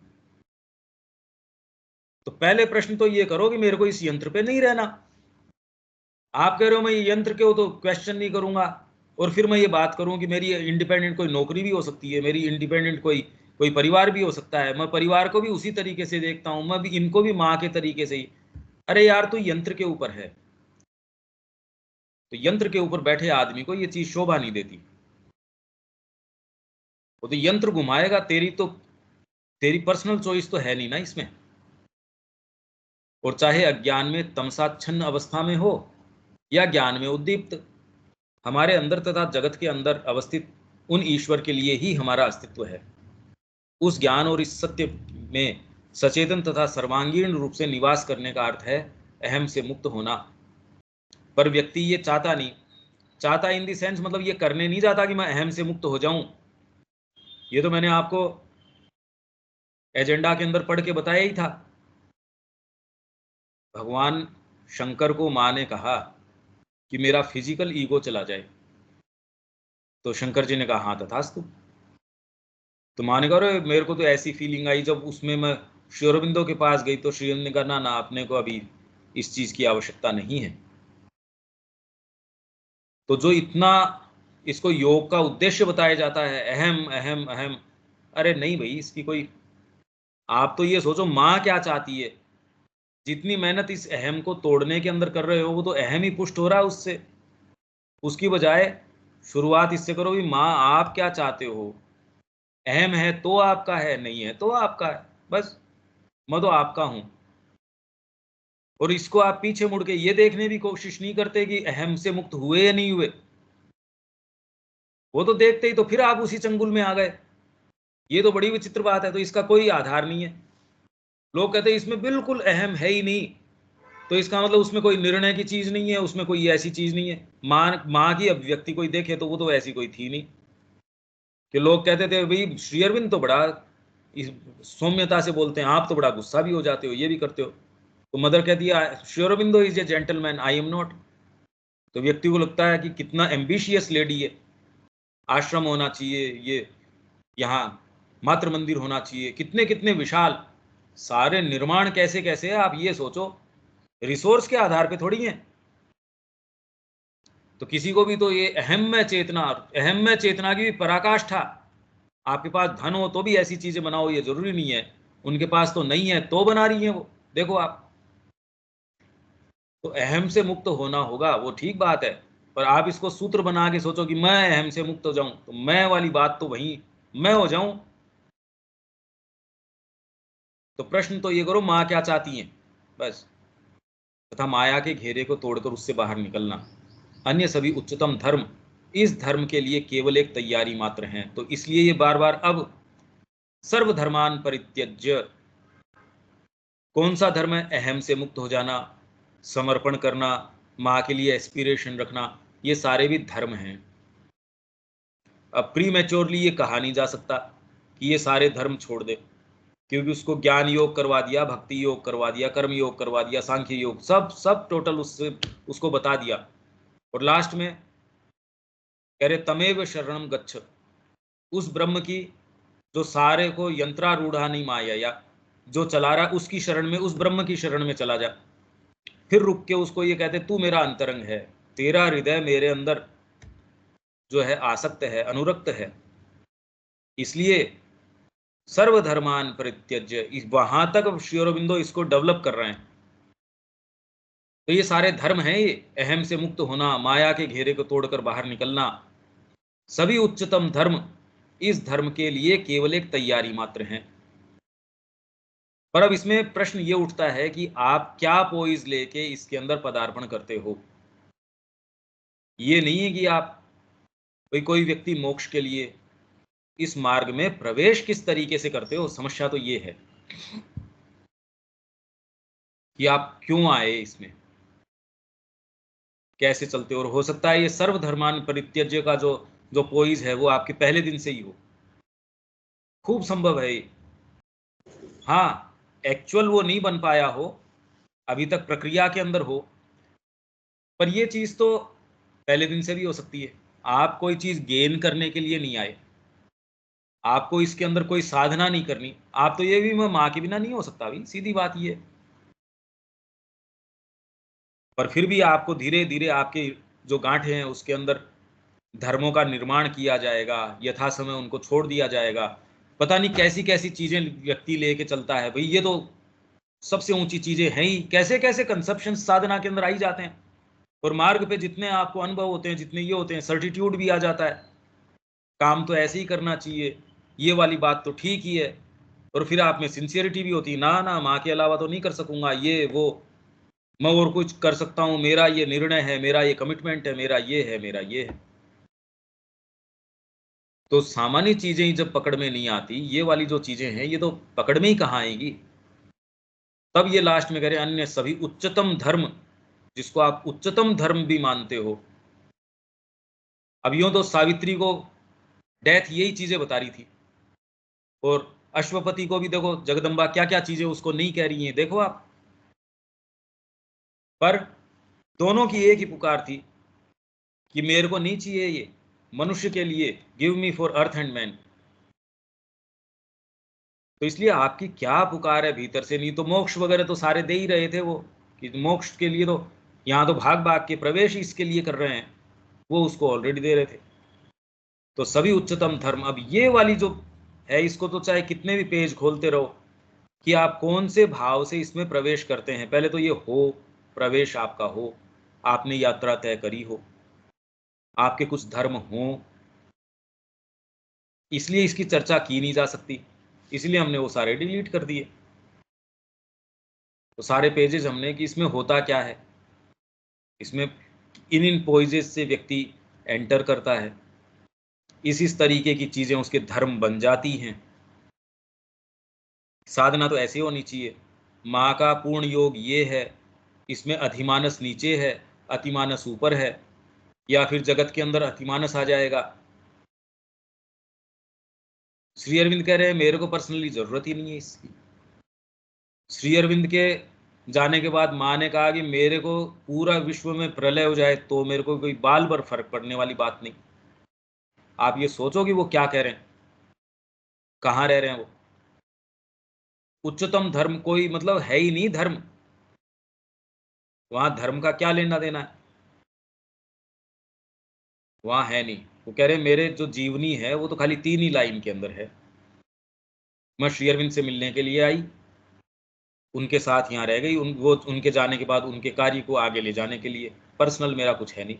तो पहले प्रश्न तो ये करो कि मेरे को इस यंत्र पे नहीं रहना। आप कह रहे हो मैं ये यंत्र के हो तो क्वेश्चन नहीं करूंगा, और फिर मैं ये बात करूं कि मेरी इंडिपेंडेंट कोई नौकरी भी हो सकती है, मेरी इंडिपेंडेंट कोई कोई परिवार भी हो सकता है, मैं परिवार को भी उसी तरीके से देखता हूं, मैं भी इनको भी माँ के तरीके से ही। अरे यार, तो यंत्र के ऊपर है, तो यंत्र के ऊपर बैठे आदमी को ये चीज शोभा नहीं देती। वो तो यंत्र घुमाएगा, तेरी पर्सनल चॉइस तो है नहीं ना इसमें। और चाहे अज्ञान में तमसाच्छन्न अवस्था में हो या ज्ञान में उद्दीप्त, हमारे अंदर तथा जगत के अंदर अवस्थित उन ईश्वर के लिए ही हमारा अस्तित्व है। उस ज्ञान और इस सत्य में सचेतन तथा सर्वांगीण रूप से निवास करने का अर्थ है अहम से मुक्त होना। पर व्यक्ति ये चाहता नहीं, चाहता इन दी सेंस मतलब ये करने नहीं चाहता कि मैं अहम से मुक्त हो जाऊं। ये तो मैंने आपको एजेंडा के अंदर पढ़ के बताया ही था। भगवान शंकर को माँ ने कहा कि मेरा फिजिकल ईगो चला जाए, तो शंकर जी ने कहा हाँ तथास्तु। तो माँ ने कहा मेरे को तो ऐसी फीलिंग आई जब उसमें मैं श्री अरबिंदो के पास गई, तो श्री अरबिंदो ने कहा ना ना, अपने को अभी इस चीज की आवश्यकता नहीं है। तो जो इतना इसको योग का उद्देश्य बताया जाता है, अहम अहम अहम, अरे नहीं भाई, इसकी कोई, आप तो ये सोचो माँ क्या चाहती है। जितनी मेहनत इस अहम को तोड़ने के अंदर कर रहे हो, वो तो अहम ही पुष्ट हो रहा है उससे। उसकी बजाय शुरुआत इससे करो कि माँ आप क्या चाहते हो। अहम है तो आपका है, नहीं है तो आपका है, बस मैं तो आपका हूं। और इसको आप पीछे मुड़ के ये देखने की कोशिश नहीं करते कि अहम से मुक्त हुए या नहीं हुए। वो तो देखते ही तो फिर आप उसी चंगुल में आ गए। ये तो बड़ी विचित्र बात है। तो इसका कोई आधार नहीं है। लोग कहते हैं इसमें बिल्कुल अहम है ही नहीं, तो इसका मतलब उसमें कोई निर्णय की चीज नहीं है, उसमें कोई ऐसी चीज नहीं है। माँ की अभिव्यक्ति कोई देखे तो वो तो ऐसी कोई थी नहीं कि लोग कहते थे भाई श्री अरविंद तो बड़ा इस सौम्यता से बोलते हैं, आप तो बड़ा गुस्सा भी हो जाते हो, ये भी करते हो। तो मदर कहती है Shri Aurobindo is a gentleman, I am not. तो व्यक्ति को लगता है कि कितना एम्बिशियस लेडी है, आश्रम होना चाहिए, ये यहाँ मातृ मंदिर होना चाहिए, कितने कितने विशाल सारे निर्माण कैसे कैसे है, आप ये सोचो। रिसोर्स के आधार पे थोड़ी है। तो किसी को भी तो ये अहम में चेतना की भी पराकाष्ठा। आपके पास धन हो तो भी ऐसी चीजें बनाओ, ये जरूरी नहीं है। उनके पास तो नहीं है तो बना रही है वो, देखो आप। तो अहम से मुक्त होना होगा, वो ठीक बात है। पर आप इसको सूत्र बना के सोचो कि मैं अहम से मुक्त हो जाऊं, तो मैं वाली बात तो वही मैं हो जाऊं। तो प्रश्न तो ये करो माँ क्या चाहती है, बस। तथा माया के घेरे को तोड़कर उससे बाहर निकलना। अन्य सभी उच्चतम धर्म इस धर्म के लिए केवल एक तैयारी मात्र हैं। तो इसलिए ये बार बार अब सर्वधर्मान परित्यज्य, कौन सा धर्म है? अहम से मुक्त हो जाना, समर्पण करना, माँ के लिए एस्पिरेशन रखना, ये सारे भी धर्म हैं। अब प्री मैच्योरली ये कहा नहीं जा सकता कि ये सारे धर्म छोड़ दे, क्योंकि उसको ज्ञान योग करवा दिया, भक्ति योग करवा दिया, कर्म योग करवा दिया, सांख्य योग, सब सब टोटल उसको बता दिया। और लास्ट में कह रहे तमेव शरणम गच्छ, उस ब्रह्म की जो सारे को यंत्रारूढ़ा नहीं माया या जो चला रहा, उसकी शरण में, उस ब्रह्म की शरण में चला जा। फिर रुक के उसको ये कहते तू मेरा अंतरंग है, तेरा हृदय मेरे अंदर जो है आसक्त है, अनुरक्त है। इसलिए सर्वधर्मान परित्यज्य, वहां तक श्री अरबिंदो इसको डेवलप कर रहे हैं। तो ये सारे धर्म हैं, ये अहम से मुक्त होना, माया के घेरे को तोड़कर बाहर निकलना, सभी उच्चतम धर्म इस धर्म के लिए केवल एक तैयारी मात्र हैं। पर अब इसमें प्रश्न ये उठता है कि आप क्या पोइज लेके इसके अंदर पदार्पण करते हो। ये नहीं है कि आप कोई व्यक्ति मोक्ष के लिए इस मार्ग में प्रवेश किस तरीके से करते हो। समस्या तो ये है कि आप क्यों आए इसमें, कैसे चलते हो। और हो सकता है ये सर्वधर्मान परित्यज्य का जो जो पोइज है वो आपके पहले दिन से ही हो, खूब संभव है ये। हाँ, एक्चुअल वो नहीं बन पाया हो, अभी तक प्रक्रिया के अंदर हो, पर ये चीज़ तो पहले दिन से भी हो सकती है। आप कोई चीज़ गेन करने के लिए नहीं आए, आपको इसके अंदर कोई साधना नहीं करनी। आप तो ये भी मैं माँ के बिना नहीं हो सकता भाई, सीधी बात ये है। पर फिर भी आपको धीरे धीरे आपके जो गांठें हैं उसके अंदर धर्मों का निर्माण किया जाएगा, यथा समय उनको छोड़ दिया जाएगा। पता नहीं कैसी कैसी चीजें व्यक्ति लेके चलता है भाई, ये तो सबसे ऊंची चीजें हैं ही, कैसे कैसे कंसेप्शन साधना के अंदर आई जाते हैं। और मार्ग पे जितने आपको अनुभव होते हैं, जितने ये होते हैं, सर्टिट्यूड भी आ जाता है, काम तो ऐसे ही करना चाहिए, ये वाली बात तो ठीक ही है। और फिर आप में सिंसियरिटी भी होती है, ना ना माँ के अलावा तो नहीं कर सकूंगा, ये वो मैं और कुछ कर सकता हूँ, मेरा ये निर्णय है, मेरा ये कमिटमेंट है, मेरा ये है, मेरा ये है। तो सामान्य चीजें ही जब पकड़ में नहीं आती, ये वाली जो चीजें हैं ये तो पकड़ में ही कहाँ आएगी। तब ये लास्ट में कह रहे अन्य सभी उच्चतम धर्म, जिसको आप उच्चतम धर्म भी मानते हो। अब यूं तो सावित्री को डेथ यही चीजें बता रही थी, और अश्वपति को भी देखो जगदम्बा क्या क्या चीजें उसको नहीं कह रही हैं, देखो आप। पर दोनों की एक ही पुकार थी कि मेरे को नहीं चाहिए ये, मनुष्य के लिए give me for earth and man. तो इसलिए आपकी क्या पुकार है भीतर से, नहीं तो मोक्ष वगैरह तो सारे दे ही रहे थे वो, कि मोक्ष के लिए तो यहाँ तो भाग भाग के प्रवेश इसके लिए कर रहे हैं, वो उसको ऑलरेडी दे रहे थे। तो सभी उच्चतम धर्म, अब ये वाली जो है इसको तो चाहे कितने भी पेज खोलते रहो कि आप कौन से भाव से इसमें प्रवेश करते हैं। पहले तो ये हो, प्रवेश आपका हो, आपने यात्रा तय करी हो, आपके कुछ धर्म हों, इसलिए इसकी चर्चा की नहीं जा सकती, इसलिए हमने वो सारे डिलीट कर दिए। तो सारे पेजेस हमने कि इसमें होता क्या है, इसमें इन पोइजेस से व्यक्ति एंटर करता है, इस तरीके की चीजें उसके धर्म बन जाती हैं। साधना तो ऐसी होनी चाहिए, माँ का पूर्ण योग ये है, इसमें अधिमानस नीचे है, अतिमानस ऊपर है, या फिर जगत के अंदर अतिमानस आ जाएगा। श्री अरविंद कह रहे हैं मेरे को पर्सनली जरूरत ही नहीं है इसकी। श्री अरविंद के जाने के बाद माँ ने कहा कि मेरे को पूरा विश्व में प्रलय हो जाए तो मेरे को कोई बाल भर फर्क पड़ने वाली बात नहीं। आप ये सोचो कि वो क्या कह रहे हैं, कहाँ रह रहे हैं वो। उच्चतम धर्म कोई मतलब है ही नहीं धर्म, वहां धर्म का क्या लेना देना है, वहां है नहीं। वो कह रहे मेरे जो जीवनी है वो तो खाली 3 ही लाइन के अंदर है। मैं श्री अरविंद से मिलने के लिए आई, उनके साथ यहाँ रह गई, वो उनके जाने के बाद उनके कार्य को आगे ले जाने के लिए, पर्सनल मेरा कुछ है नहीं।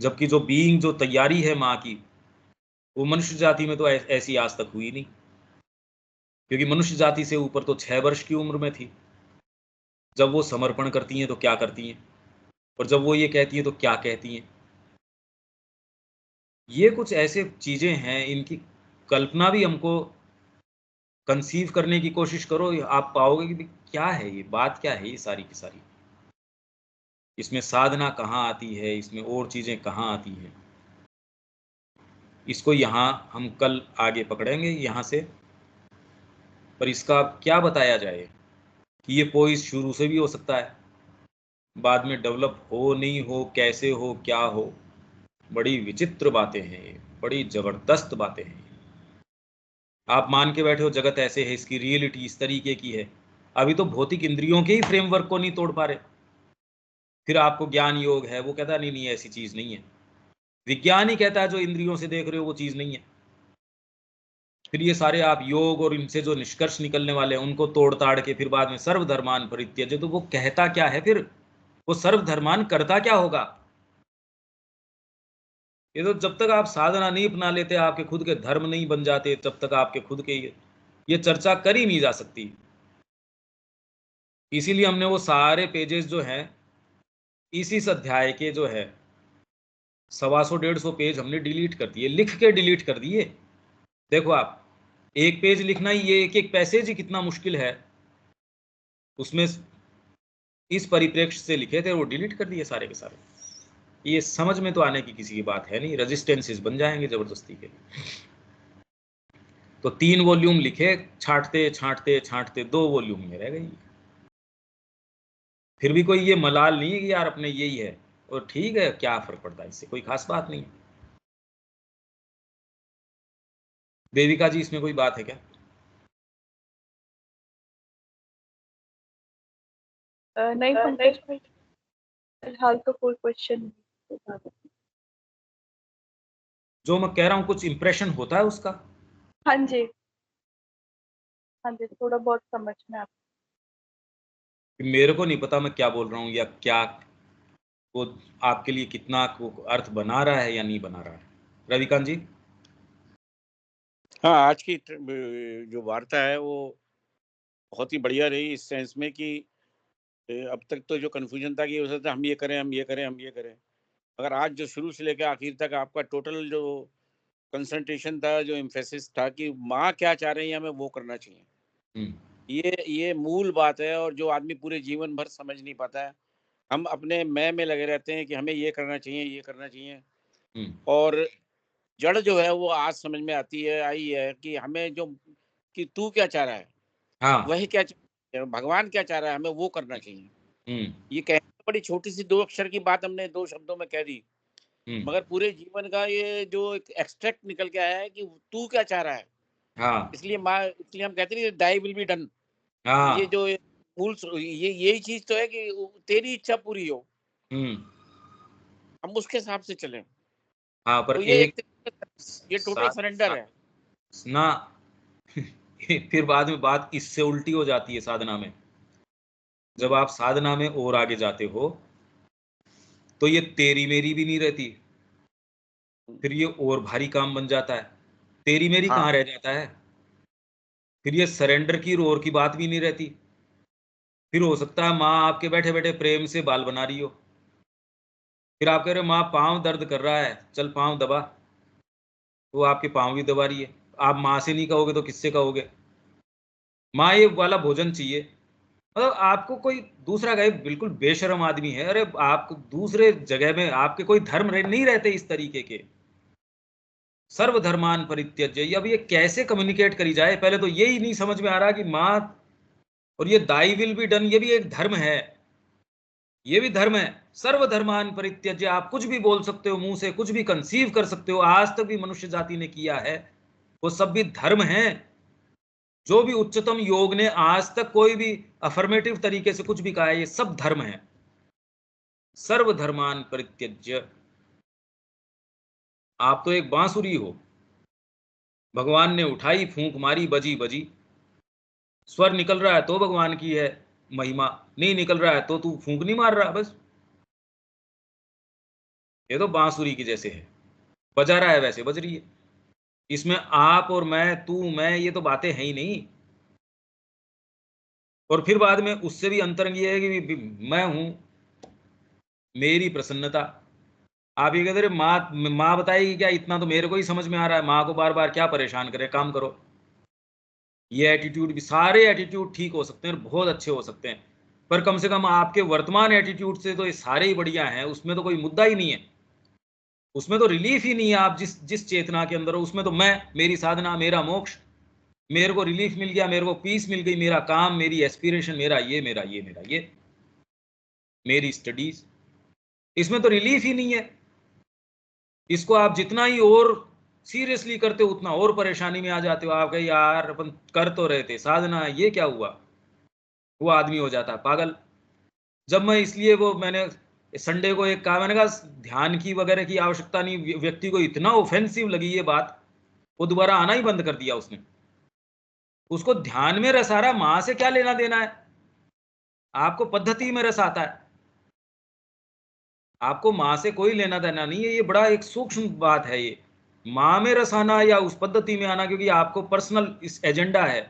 जबकि जो बीइंग, जो तैयारी है माँ की, वो मनुष्य जाति में तो ऐसी आज तक हुई नहीं, क्योंकि मनुष्य जाति से ऊपर तो 6 वर्ष की उम्र में थी जब वो समर्पण करती हैं तो क्या करती हैं, और जब वो ये कहती हैं तो क्या कहती हैं। ये कुछ ऐसे चीजें हैं, इनकी कल्पना भी हमको कंसीव करने की कोशिश करो, आप पाओगे कि क्या है ये बात, क्या है ये सारी की सारी, इसमें साधना कहाँ आती है, इसमें और चीजें कहाँ आती हैं। इसको यहाँ हम कल आगे पकड़ेंगे यहाँ से। पर इसका क्या बताया जाए कि ये पोइज शुरू से भी हो सकता है, बाद में डेवलप हो नहीं हो, कैसे हो क्या हो, बड़ी विचित्र बातें हैं ये, बड़ी जबरदस्त बातें हैं। आप मान के बैठे हो जगत ऐसे है, इसकी रियलिटी इस तरीके की है, अभी तो भौतिक इंद्रियों के ही फ्रेमवर्क को नहीं तोड़ पा रहे। फिर आपको ज्ञान योग है, वो कहता नहीं नहीं ऐसी चीज नहीं है। विज्ञान ही कहता है जो इंद्रियों से देख रहे हो वो चीज नहीं है। फिर ये सारे आप योग और इनसे जो निष्कर्ष निकलने वाले हैं उनको तोड़ ताड़ के फिर बाद में सर्वधर्मान परित्यज्य, तो वो कहता क्या है फिर, वो सर्वधर्मान करता क्या होगा। ये तो जब तक आप साधना नहीं अपना लेते, आपके खुद के धर्म नहीं बन जाते, तब तक आपके खुद के ये चर्चा करी नहीं जा सकती। इसीलिए हमने वो सारे पेजेस जो हैं इसी अध्याय के जो है 125-150 पेज हमने डिलीट कर दिए, लिख के डिलीट कर दिए। देखो आप, एक पेज लिखना ही, ये एक एक पैसेज ही कितना मुश्किल है, उसमें इस परिप्रेक्ष्य से लिखे थे, वो डिलीट कर दिए सारे के सारे। ये समझ में तो आने की किसी की बात है नहीं, रेजिस्टेंसेस बन जाएंगे जबरदस्ती के। तो 3 वॉल्यूम लिखे, छांटते छांटते छांटते 2 वॉल्यूम में रह गई। फिर भी कोई ये मलाल नहीं है कि यार अपने यही है, और ठीक है, क्या फर्क पड़ता है, इससे कोई खास बात नहीं है। देविका जी, इसमें कोई बात है क्या? नहीं पंकज भाई, फिलहाल तो कोई क्वेश्चन नहीं। जो मैं कह रहा हूँ कुछ इंप्रेशन होता है उसका? हाँ जी, हाँ जी, थोड़ा बहुत समझ में आता। मेरे को नहीं पता मैं क्या बोल रहा हूँ, या क्या वो आपके लिए कितना को अर्थ बना रहा है या नहीं बना रहा है। रविकांत जी? हाँ, आज की जो वार्ता है वो बहुत ही बढ़िया रही इस सेंस में कि अब तक तो जो कन्फ्यूजन था कि हो सकता है हम ये करें, हम ये करें, हम ये करें, मगर आज जो शुरू से लेकर आखिर तक आपका टोटल जो कंसंट्रेशन था, जो एम्फेसिस था कि माँ क्या चाह रही है, हमें वो करना चाहिए। ये मूल बात है, और जो आदमी पूरे जीवन भर समझ नहीं पाता है, हम अपने मैं में लगे रहते हैं कि हमें ये करना चाहिए, ये करना चाहिए, और जड़ जो है वो आज समझ में आती है, आई है कि हमें जो कि तू क्या चाह रहा है, हाँ, वही क्या चाह रहा है, भगवान क्या चाह रहा है, हमें वो करना चाहिए। ये कहने बड़ी छोटी सी 2 अक्षर की बात हमने 2 शब्दों में कह दी, मगर पूरे जीवन का ये जो एक एक्सट्रैक्ट निकल के आया है कि तू क्या चाह रहा है। हाँ, इसलिए इसलिए हम कहते नहीं, दाई विल बी डन। हाँ, ये जो मूल ये यही चीज तो है कि तेरी इच्छा पूरी हो, हम उसके हिसाब से चलें। हाँ, पर तो ये एक ये टोटल सरेंडर है ना। फिर बाद में बात इससे उल्टी हो जाती है साधना में। जब आप साधना में और आगे जाते हो तो ये तेरी मेरी भी नहीं रहती, फिर ये और भारी काम बन जाता है। तेरी मेरी हाँ। कहाँ रह जाता है, फिर ये सरेंडर की और की बात भी नहीं रहती। फिर हो सकता है माँ आपके बैठे बैठे प्रेम से बाल बना रही हो, फिर आप कह रहे हो माँ पाँव दर्द कर रहा है, चल पाँव दबा, वो आपके पाँव भी दबा रही है। आप माँ से नहीं कहोगे तो किससे कहोगे? माँ ये वाला भोजन चाहिए, मतलब आपको कोई दूसरा गए बिल्कुल बेशर्म आदमी है। अरे आप दूसरे जगह में आपके कोई धर्म नहीं रहते इस तरीके के। सर्वधर्मान परित्यज्य, अब ये कैसे कम्युनिकेट करी जाए? पहले तो यही नहीं समझ में आ रहा कि माँ और ये दाई विल बी डन, ये भी एक धर्म है, ये भी धर्म है। सर्वधर्मान परित्यज्य, आप कुछ भी बोल सकते हो, मुंह से कुछ भी कंसीव कर सकते हो, आज तक भी मनुष्य जाति ने किया है, वो सब भी धर्म है। जो भी उच्चतम योग ने आज तक कोई भी अफर्मेटिव तरीके से कुछ भी कहा है, ये सब धर्म है। सर्वधर्मान परित्यज्य, आप तो एक बांसुरी हो, भगवान ने उठाई, फूंक मारी, बजी बजी। स्वर निकल रहा है तो भगवान की है महिमा, नहीं निकल रहा है तो तू फूंक नहीं मार रहा, बस। ये तो बांसुरी की जैसे है, बजा रहा है वैसे बज रही है। इसमें आप और मैं, तू मैं, ये तो बातें हैं ही नहीं। और फिर बाद में उससे भी अंतरंग ये है कि मैं हूं, मेरी प्रसन्नता। आप ये कहते रहे माँ बताएगी क्या, इतना तो मेरे को ही समझ में आ रहा है, माँ को बार बार क्या परेशान करे, काम करो। ये एटीट्यूड भी, सारे एटीट्यूड ठीक हो सकते हैं, बहुत अच्छे हो सकते हैं, पर कम से कम आपके वर्तमान एटीट्यूड से तो ये सारे ही बढ़िया हैं, उसमें तो कोई मुद्दा ही नहीं है, उसमें तो रिलीफ ही नहीं है। आप जिस जिस चेतना के अंदर हो उसमें तो मैं, मेरी साधना, मेरा मोक्ष, मेरे को रिलीफ मिल गया, मेरे को पीस मिल गई, मेरा काम, मेरी एस्पिरेशन, मेरा ये, मेरा ये, मेरा ये, मेरी स्टडीज, इसमें तो रिलीफ ही नहीं है। इसको आप जितना ही और सीरियसली करते हो उतना और परेशानी में आ जाते हो। आप कहे यार अपन कर तो रहे थे साधना, ये क्या हुआ? वो आदमी हो जाता है पागल। जब मैं इसलिए वो मैंने संडे को एक कहा, मैंने कहा ध्यान की वगैरह की आवश्यकता नहीं, व्यक्ति को इतना ऑफेंसिव लगी ये बात, वो दोबारा आना ही बंद कर दिया उसने। उसको ध्यान में रस आ रहा, मां से क्या लेना देना है? आपको पद्धति में रस आता है, आपको मां से कोई लेना देना नहीं है। ये बड़ा एक सूक्ष्म बात है ये, मां में रस आना या उस पद्धति में आना, क्योंकि आपको पर्सनल इस एजेंडा है,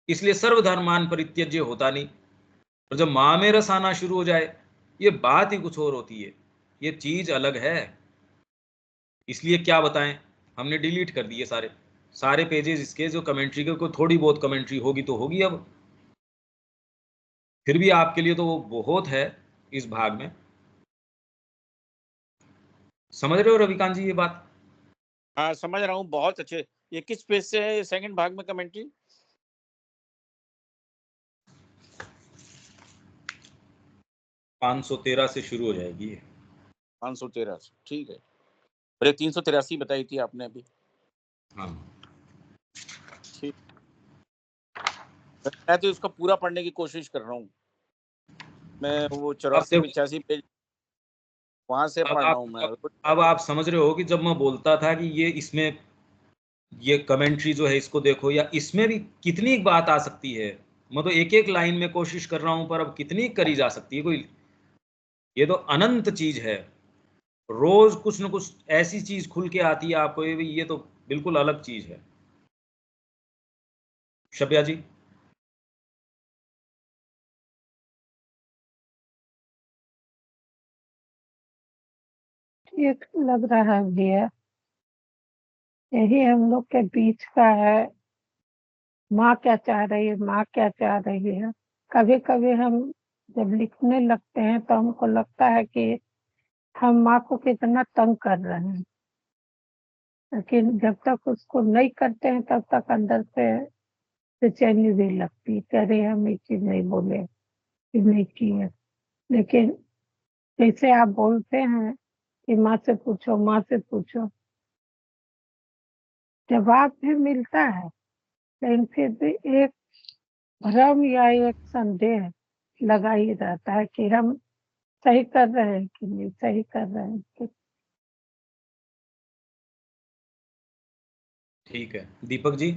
इसलिए सर्वधर्मान परित्यज्य होता नहीं। और जब मां में रस आना शुरू हो जाए, ये बात ही कुछ और होती है, ये चीज अलग है। इसलिए क्या बताएं, हमने डिलीट कर दिए सारे सारे पेजेस इसके, जो कमेंट्री के, कोई थोड़ी बहुत कमेंट्री होगी तो होगी। अब फिर भी आपके लिए तो वो बहुत है इस भाग में। समझ रहे हो रविकांत जी ये बात? हाँ, समझ रहा हूँ, बहुत अच्छे। ये किस पेज से है सेकंड भाग में कमेंट्री? पाँच 513 से शुरू हो जाएगी ये। 513 से, ठीक है। और ये 383 बताई थी आपने अभी। हाँ ठीक, मैं तो इसका पूरा पढ़ने की कोशिश कर रहा हूँ। मैं वो 84-85 पेज वहां से पढ़ रहा हूँ मैं। अब आप समझ रहे हो कि जब मैं बोलता था कि ये इसमें ये कमेंट्री जो है इसको देखो, या इसमें भी कितनी बात आ सकती है। मैं तो एक एक लाइन में कोशिश कर रहा हूं, पर अब कितनी करी जा सकती है कोई। ये तो अनंत चीज है, रोज कुछ न कुछ ऐसी चीज खुल के आती है आपको। ये तो बिल्कुल अलग चीज है। शब्या जी। ठीक लग रहा है भैया, यही हम लोग के बीच का है। माँ क्या चाह रही है, माँ क्या चाह रही है। कभी कभी हम जब लिखने लगते हैं तो हमको लगता है कि हम माँ को कितना तंग कर रहे हैं, लेकिन जब तक उसको नहीं करते हैं तब तक अंदर से बेचैनी भी लगती है। कह रहे हम ये चीज नहीं बोले, ये नहीं की है। लेकिन जैसे आप बोलते हैं कि माँ से पूछो, माँ से पूछो, जवाब भी मिलता है, लेकिन फिर भी एक भ्रम या एक संदेह लगा ही रहता है कि हम सही कर रहे हैं कि नहीं सही कर रहे हैं कि। ठीक है दीपक जी।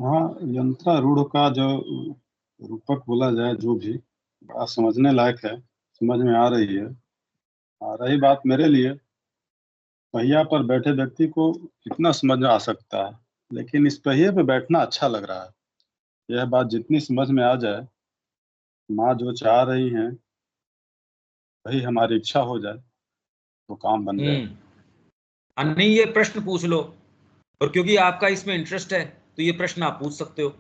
हाँ, यंत्रारूढ़ का जो रूपक बोला जाए, जो भी बड़ा समझने लायक है, समझ में आ रही है। रही बात मेरे लिए, पहिया पर बैठे व्यक्ति को कितना समझ में आ सकता है, लेकिन इस पहिए पे बैठना अच्छा लग रहा है। यह बात जितनी समझ में आ जाए, माँ जो चाह रही हैं वही हमारी इच्छा हो जाए तो काम बन जाए। नहीं, ये प्रश्न पूछ लो, और क्योंकि आपका इसमें इंटरेस्ट है तो ये प्रश्न आप पूछ सकते हो।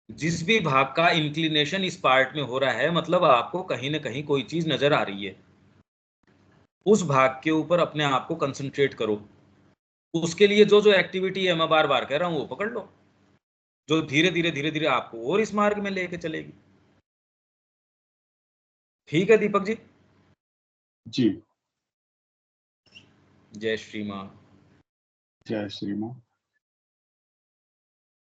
जिस भी भाग का इंक्लिनेशन इस पार्ट में हो रहा है, मतलब आपको कहीं ना कहीं कोई चीज नजर आ रही है, उस भाग के ऊपर अपने आप को कंसंट्रेट करो। उसके लिए जो जो एक्टिविटी है, मैं बार बार कह रहा हूं, वो पकड़ लो, जो धीरे धीरे आपको और इस मार्ग में लेके चलेगी। ठीक है दीपक जी। जी। जय श्री मां। जय श्री माँ।